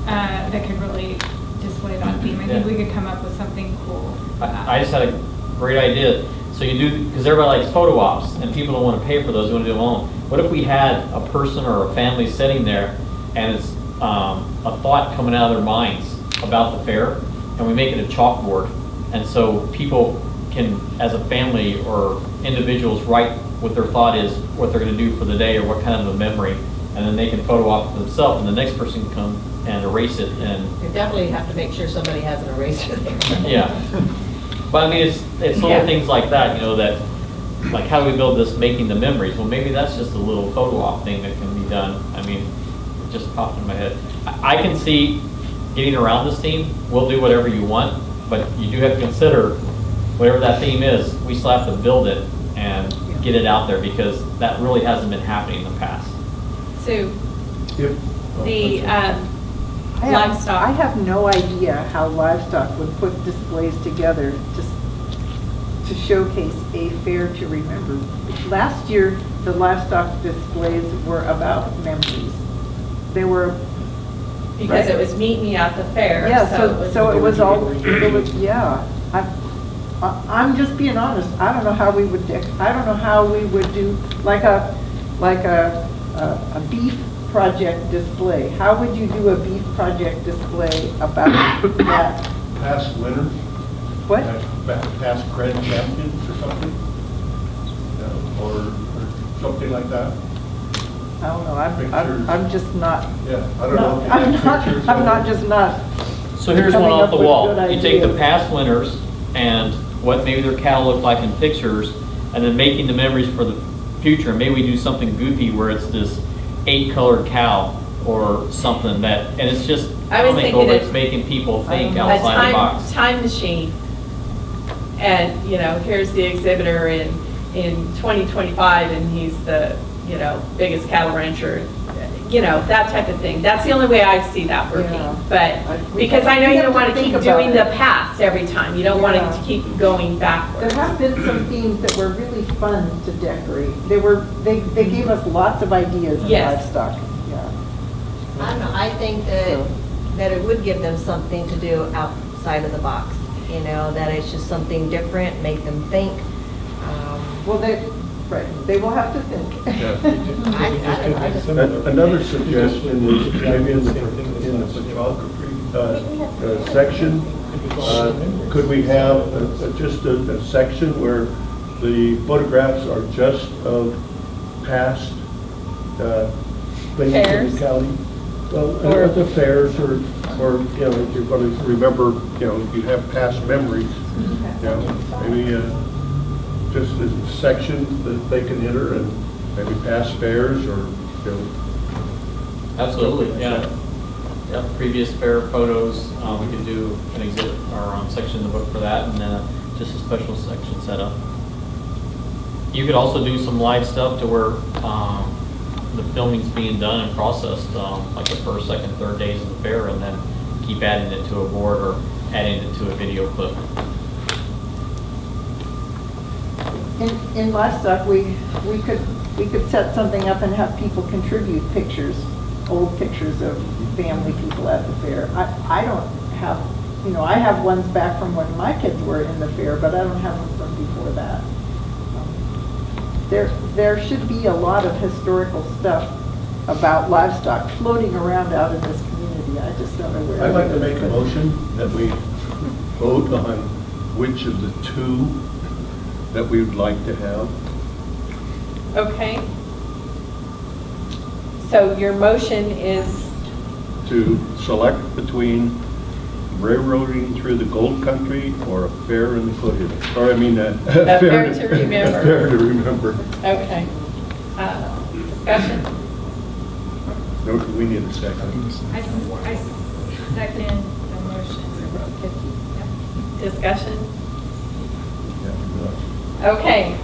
that could really display that theme. I think we could come up with something cool. I just had a great idea. So you do, because everybody likes photo ops, and people don't want to pay for those, they want to do them alone. What if we had a person or a family sitting there, and it's a thought coming out of their minds about the fair, and we make it a chalkboard, and so people can, as a family or individuals, write what their thought is, what they're going to do for the day, or what kind of a memory, and then they can photo op themselves, and the next person can come and erase it. And You definitely have to make sure somebody has an eraser there. yeah. But I mean, it's little things like that, you know, that, like, how do we build this making the memories? Well, maybe that's just a little photo op thing that can be done. I mean, it just popped in my head. I can see getting around this theme. We'll do whatever you want, but you do have to consider whatever that theme is, we still have to build it and get it out there, because that really hasn't been happening in the past. So, the livestock. I have no idea how livestock would put displays together to showcase a fair to remember. Last year, the livestock displays were about memories. They were because it was meet me at the fair. Yeah, so it was all, yeah. I'm just being honest. I don't know how we would do like a beef project display. How would you do a beef project display about that? Past winners? What? Past grand champions or something? Or something like that? I don't know. I'm just not. Yeah, I don't know. I'm not just not. So here's one off the wall. You take the ideas. past winners and what maybe their cattle look like in pictures, and then making the memories for the future. Maybe we do something goofy where it's this 8-colored cow or something that, and it's just, I was thinking it's making people think outside the box. Time machine, and here's the exhibitor in 2025, and he's the biggest cattle rancher, that type of thing. That's the only way I see that working. Yeah. But because I know you don't want to keep doing the past every time. You don't want Yeah. to keep going backwards. There have been some themes that were really fun to decorate. They gave us lots of ideas in Yes. livestock. Yeah. I don't know, I think that it would give them something to do outside of the box, that it's just something different, make them think. Well, they will have to think. Another suggestion is maybe in the photography section, could we have just a section where the photographs are just of past things in the county? Well, or the fairs, or if you're going to remember, you have past memories, maybe just a section that they can enter, and maybe past fairs, or Absolutely, yeah. Yep, previous fair photos, we could do an exhibit or section in the book for that, and then just a special section set up. You could also do some live stuff to where the filming's being done and processed, like the first, second, third days of the fair, and then keep adding it to a board or adding it to a video clip. In livestock, we could set something up and have people contribute pictures, old pictures of family people at the fair. I don't have, I have ones back from when my kids were in the fair, but I don't have them from before that. There should be a lot of historical stuff about livestock floating around out in this community. I just don't know where. I'd like to make a motion that we vote on which of the two that we would like to have. Okay, So your motion is, To select between railroading through the gold country or a fair in the foothills. Or I mean, a fair to remember. A fair to remember. okay. Discussion? No, we need a second. I second the motion. Discussion? Okay.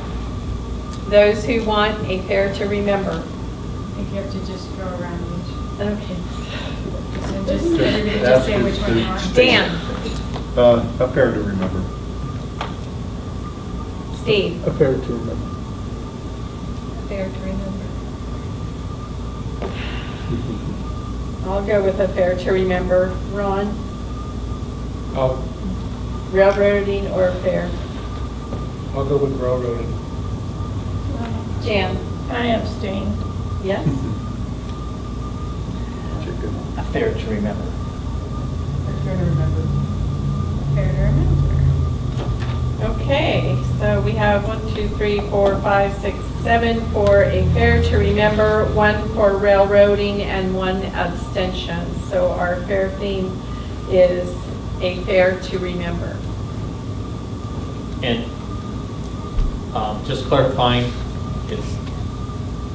Those who want a fair to remember. I think you have to just go around each. Okay. So just, everybody just say which one you want. Dan? A fair to remember. Steve? A fair to remember. Fair to remember. I'll go with a fair to remember. Ron? I'll Railroading or fair? go with railroading. Jan? I abstain. Yes? A fair to remember. Fair to remember. Fair to remember. Okay, so we have 1, 2, 3, 4, 5, 6, 7 for a fair to remember, 1 for railroading, and 1 abstention. So our fair theme is a fair to remember. And just clarifying, it's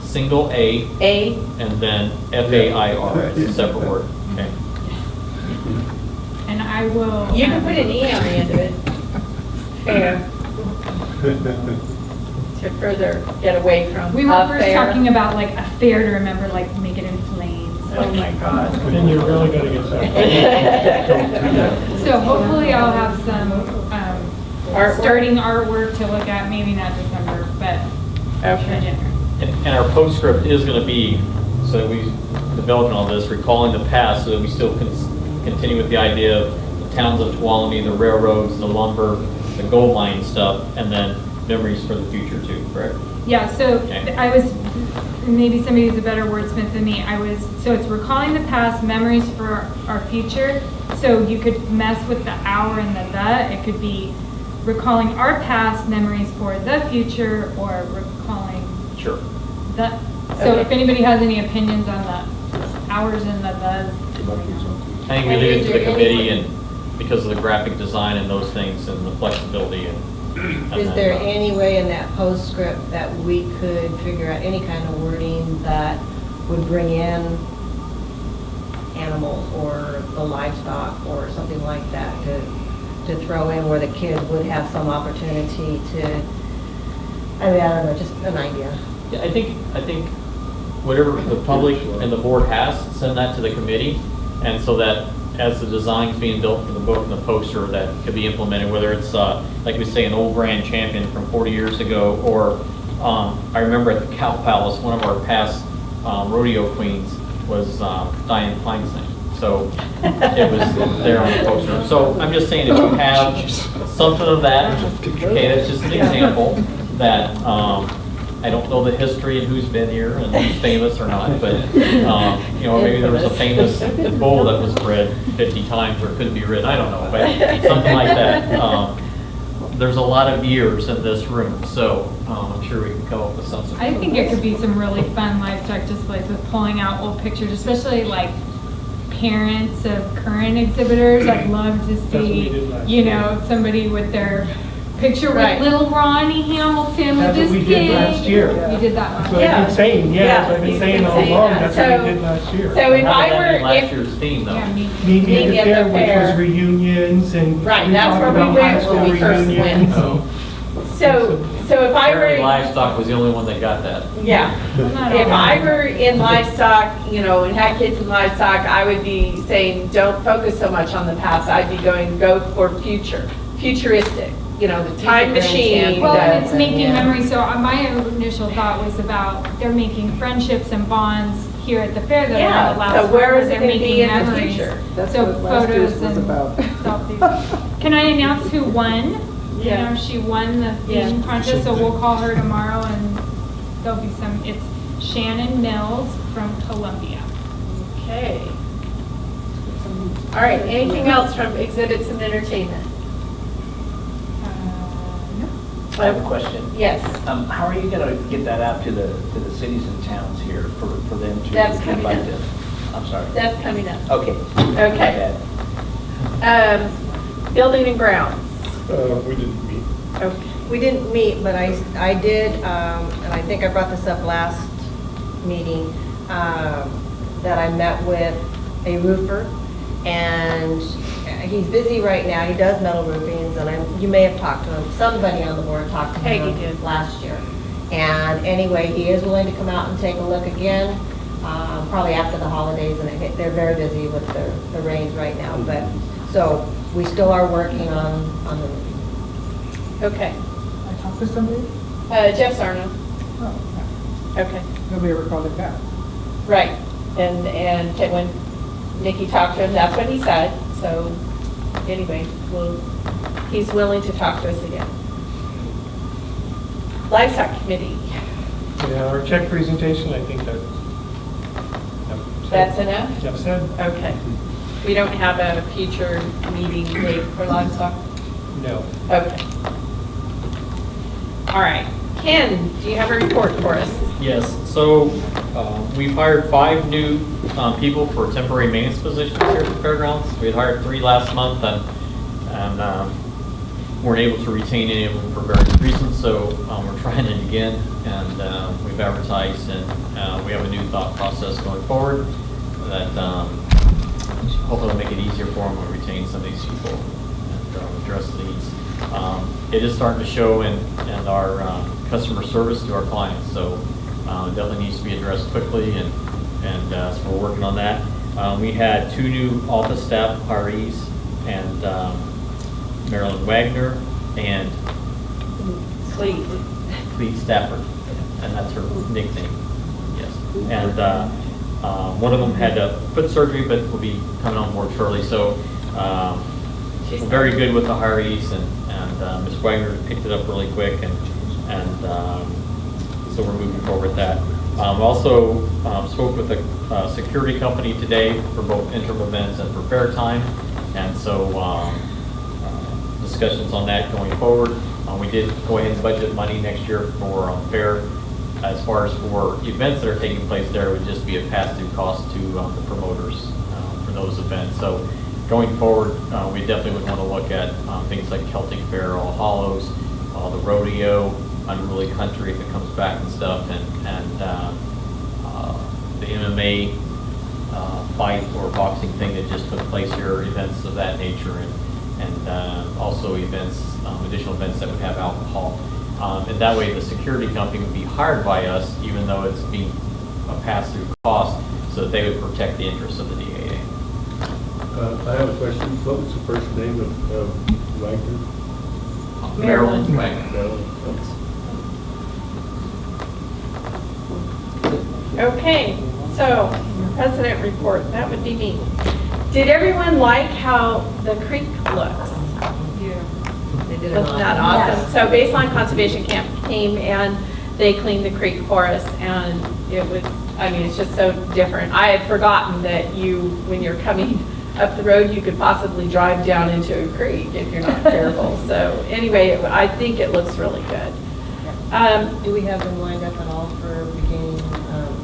single A A, and then F-A-I-R. It's a separate word. Okay. And I will. you can put an E on the end of it. Fair, to further get away from We were a first fair. talking about like a fair to remember, like make it in flames. Oh my God. Then you're really gonna get that. So hopefully I'll have some Artwork? starting artwork to look at, maybe not December, but Okay. January. And our postscript is going to be, so that we developing all this, recalling the past, so that we still continue with the idea of the towns of Tuolumne, the railroads, the lumber, the gold mine stuff, and then memories for the future too, correct? Yeah, so Okay. I was, maybe somebody who's a better wordsmith than me, so it's recalling the past, memories for our future. So you could mess with the hour and the. It could be recalling our past, memories for the future, or recalling Sure. the. So if anybody has any opinions on the hours and the. I think we leave it to the committee, and because of the graphic design and those things and the flexibility and. Is there any way in that postscript that we could figure out any kind of wording that would bring in animals or the livestock or something like that to throw in where the kids would have some opportunity to, I mean, I don't know, just an idea. Yeah, I think whatever the public and the board has, send that to the committee, and so that as the design's being built for the book and the poster, that could be implemented, whether it's, like we say, an old grand champion from 40 years ago, or I remember at the Cow Palace, one of our past rodeo queens was Diane Feinstein. So it was there on the poster. So I'm just saying, if you have something of that, okay, that's just an example that, I don't know the history and who's been here and who's famous or not, but, you know, maybe there was a famous bull that was bred 50 times or couldn't be ridden, I don't know, but something like that. There's a lot of years in this room, so I'm sure we can come up with something. I think it could be some really fun livestock displays with pulling out old pictures, especially like parents of current exhibitors. I'd love to what we see, did last you year. know, somebody with their picture Right. with little Ronnie Hamilton with That's this what we kid. did last year. You did that That's one. what I've been saying, Yeah, that's what I've been he's saying been all saying along, that. that's what So- we did last year. So if How I did that were, in last if, year's theme, though? Yeah, me. Meet me Meet at the fair, which fair. was reunions and. Right, we that's talked where we about went high when school we first went. reunions. so if I Apparently were, livestock was the only one that got that. yeah. If I were in livestock, you know, and had kids in livestock, I would be saying, don't focus so much on the past. I'd be going, go for futuristic, you know, the time machine. Well, and the- it's making memories, so my initial thought was about they're making friendships and bonds here at the fair that are Yeah, gonna last so where forever. is it They're gonna be making in the memories. future? That's So what last year's photos was and about. selfies. Can I announce who won? You Yeah. know, she won the Yeah. theme contest, so we'll call her tomorrow and there'll be it's Shannon Mills from Columbia. Okay. All right, anything else from exhibits and entertainment? No. I have a question. Yes. How are you gonna get that out to the cities and towns here for them to? That's coming like up. to- I'm sorry. That's coming up. Okay. Okay. My bad. Building and grounds. We didn't meet. Okay. We didn't meet, but I did, and I think I brought this up last meeting, that I met with a roofer, and he's busy right now. He does metal roofings, and you may have talked to him. Somebody on the board talked to him. Peggy did. Last year. And anyway, he is willing to come out and take a look again, probably after the holidays, and they're very busy with the rains right now. But, so we still are working on the roof. Okay. I talked to somebody? Jeff Sarno. Oh, Okay. nobody ever called it back. Right. And when Nikki talked to him, that's what he said. So anyway, he's willing to talk to us again. Livestock Committee. Yeah, our check presentation, I think that. That's enough? Jeff said. Okay. We don't have a future meeting date for livestock? No. Okay. All right. Ken, do you have a report for us? Yes, so we've hired 5 new people for temporary maintenance positions here at the fairgrounds. We had hired 3 last month and weren't able to retain any of them for various reasons, so we're trying it again, and we've advertised, and we have a new thought process going forward that hopefully will make it easier for them to retain some of these people and address needs. It is starting to show in our customer service to our clients, so it definitely needs to be addressed quickly, and so we're working on that. We had 2 new office staff hirees, and Marilyn Wagner and Clete Stafford, and that's her nickname, yes. And one of them had foot surgery, but will be coming on board shortly, so we're very good with the hirees, and Ms. Wagner picked it up really quick, and so we're moving forward with that. Also spoke with a security company today for both interim events and for fair time, and so discussions on that going forward. We did go ahead and budget money next year for fair. As far as for events that are taking place there, it would just be a pass-through cost to the promoters for those events. So going forward, we definitely would want to look at things like Celtic Fair, All Hallows, the rodeo, Unruly Country if it comes back and stuff, and the MMA fight or boxing thing that just took place here, events of that nature, and also events, additional events that would have alcohol. And that way the security company would be hired by us, even though it's being a pass-through cost, so that they would protect the interests of the DAA. I have a question. What was the first name of Wagner? Maryland Wagner. Maryland. Okay, so president report, that would be me. Did everyone like how the creek looks? They did Wasn't that awesome? So Baseline Conservation Camp came and they cleaned the creek for us, and it was, I mean, it's just so different. I had forgotten that when you're coming up the road, you could possibly drive down into a creek if you're not careful. So anyway, I think it looks really good. Do we have them lined up at all for beginning,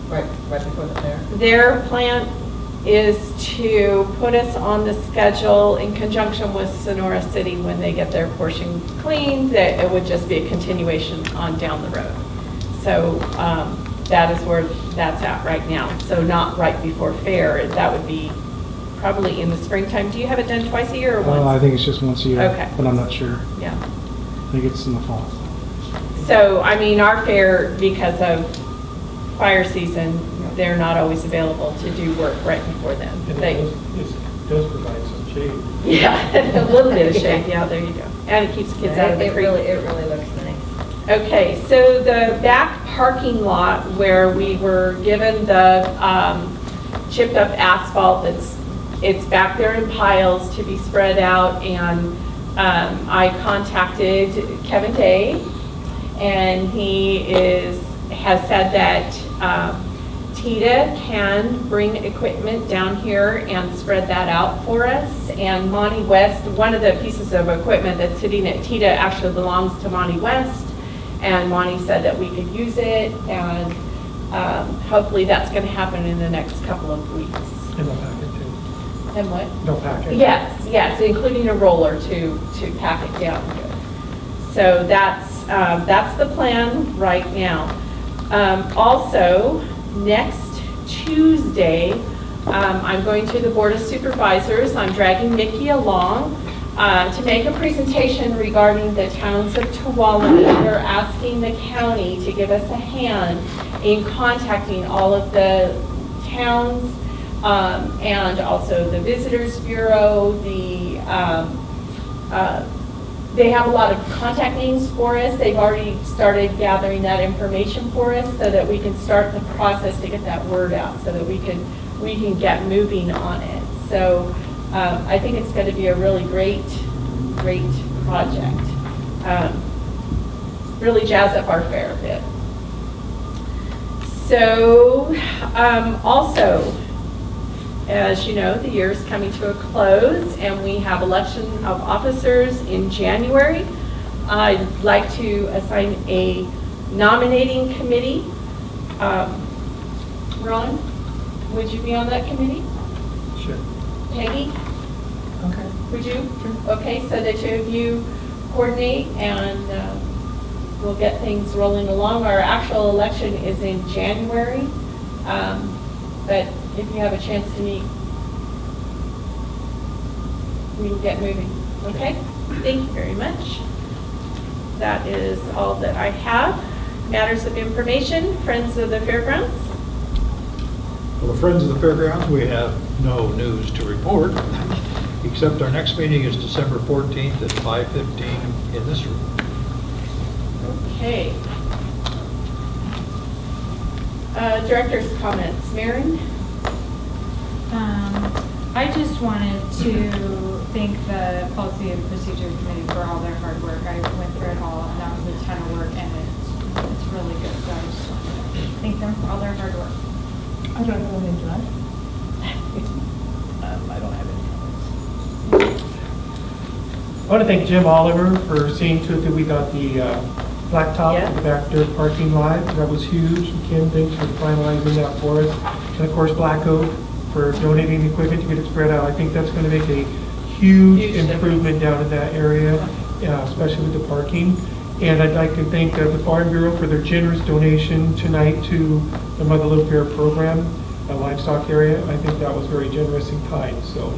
right before the fair? Their plan is to put us on the schedule in conjunction with Sonora City when they get their portion cleaned, that it would just be a continuation on down the road. So that is where that's at right now. So not right before fair, that would be probably in the springtime. Do you have it done twice a year or once? I think it's just once a year, Okay. but I'm not sure. Yeah. I think it's in the fall. So, I mean, our fair, because of fire season, they're not always available to do work right before then. And it does provide some shade. Yeah, a little bit of shade, yeah, there you go. And it keeps kids out of the It creek. really looks nice. Okay, so the back parking lot where we were given the chipped up asphalt, it's back there in piles to be spread out, and I contacted Kevin Day, and he has said that Tita can bring equipment down here and spread that out for us. And Monty West, one of the pieces of equipment that's sitting at Tita actually belongs to Monty West. And Monty said that we could use it, and hopefully that's going to happen in the next couple of weeks. And they'll pack it too. And what? They'll pack it. Yes, including a roller to pack it down good. So that's the plan right now. Also, next Tuesday, I'm going to the Board of Supervisors. I'm dragging Mickey along to make a presentation regarding the towns of Tuwala. They're asking the county to give us a hand in contacting all of the towns and also the Visitors Bureau. They have a lot of contact names for us. They've already started gathering that information for us so that we can start the process to get that word out so that we can get moving on it. So I think it's going to be a really great project. Really jazz up our fair a bit. So also, as you know, the year is coming to a close and we have election of officers in January. I'd like to assign a nominating committee. Ron, would you be on that committee? Sure. Peggy? Okay. Would you? Sure. Okay, so the two of you coordinate and we'll get things rolling along. Our actual election is in January, but if you have a chance to meet, we can get moving. Okay? Thank you very much. That is all that I have. Matters of information, Friends of the Fairgrounds. Well, the Friends of the Fairgrounds, we have no news to report, except our next meeting is December 14th at 5:15 in this room. Okay. Director's comments. Maren? I just wanted to thank the Policy and Procedure Committee for all their hard work. I went through it all, and that was a ton of work, and it's really good. So I just want to thank them for all their hard work. I don't have anything tonight. I don't have any comments. I want to thank Jim Oliver for seeing to it that we got the blacktop Yeah. in the back dirt parking lot. That was huge. And Kim, thanks for finalizing that for us. And of course, Black Oak for donating the equipment to get it spread out. I think that's going to make a huge improvement down in that area, especially with the parking. And I'd like to thank the Farm Bureau for their generous donation tonight to the Mother Lode Fair program, the livestock area. I think that was very generous and kind. So,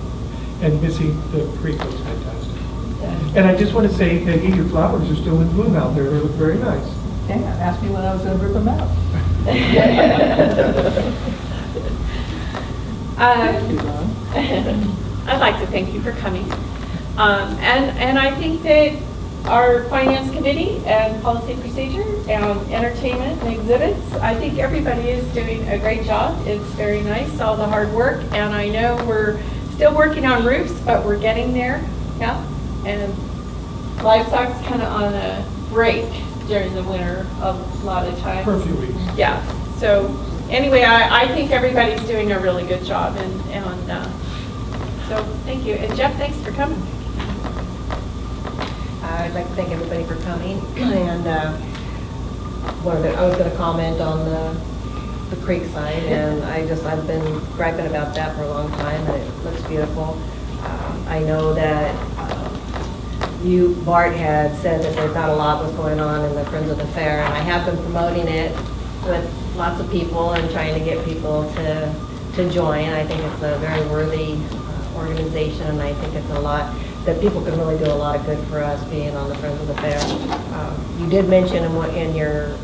and Missy, the creek was fantastic. And I just want to say, Peggy, your flowers are still in bloom out there. They look very nice. Hang on, ask me when I was going to rip them out. I'd like to thank you for coming. And I think that our Finance Committee and Policy Procedure and Entertainment and Exhibits, I think everybody is doing a great job. It's very nice, all the hard work. And I know we're still working on roofs, but we're getting there. Yeah. And livestock's kind of on a break during the winter a lot of times. For a few weeks. Yeah. So anyway, I think everybody's doing a really good job, and so thank you. And Jeff, thanks for coming. I'd like to thank everybody for coming, and I was going to comment on the creek side, and I've been griping about that for a long time, and it looks beautiful. I know that Bart had said that there's not a lot was going on in the Friends of the Fair, and I have been promoting it with lots of people and trying to get people to join. I think it's a very worthy organization, and I think it's a lot that people can really do a lot of good for us being on the Friends of the Fair. You did mention in your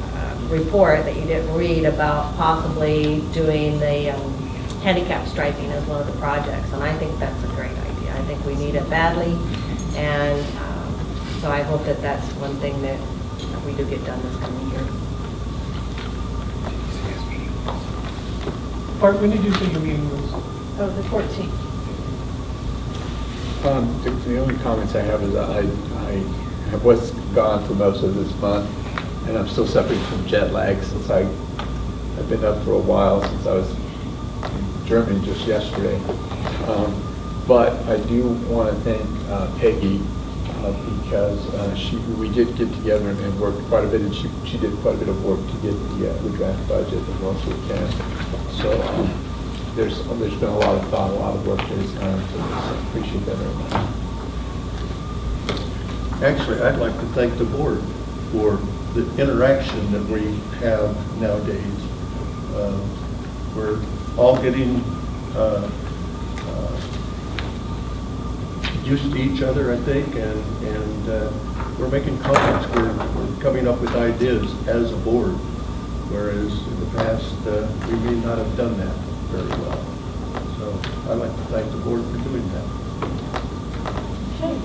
report that you didn't read about possibly doing the handicap striping as one of the projects, and I think that's a great idea. I think we need it badly, and so I hope that that's one thing that we do get done this coming year. Bart, when did you say your meeting was? Oh, the 14th. The only comments I have is I was gone for most of this month, and I'm still suffering from jet lag since I I've been up for a while since I was in Germany just yesterday. But I do want to thank Peggy because we did get together and worked quite a bit, and she did quite a bit of work to get the draft budget as well as we can. So there's been a lot of thought, a lot of work that is done, so I appreciate that very much. Actually, I'd like to thank the board for the interaction that we have nowadays. We're all getting used to each other, I think, and we're making comments. We're coming up with ideas as a board, whereas in the past, we may not have done that very well. So I'd like to thank the board for doing that. Okay.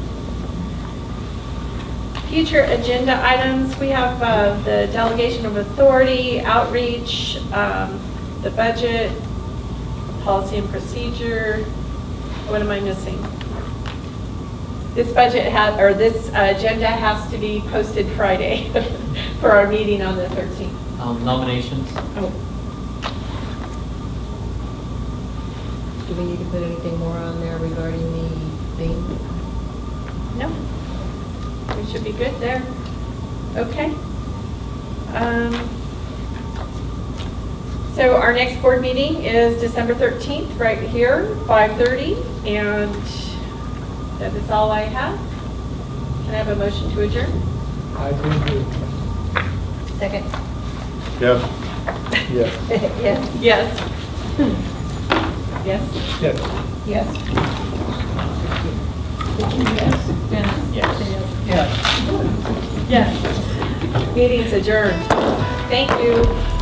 Future agenda items, we have the delegation of authority, outreach, the budget, policy and procedure. What am I missing? This this agenda has to be posted Friday for our meeting on the 13th. Nominations? Oh, Do we need to put anything more on there regarding the thing? no. We should be good there. Okay. So our next board meeting is December 13th, right here, 5:30, and that is all I have. Can I have a motion to adjourn? I think Second. Yes. Yes. Yes. Yes. Yes. Yes. Yes. Yes. Yes. Meeting's adjourned. Thank you.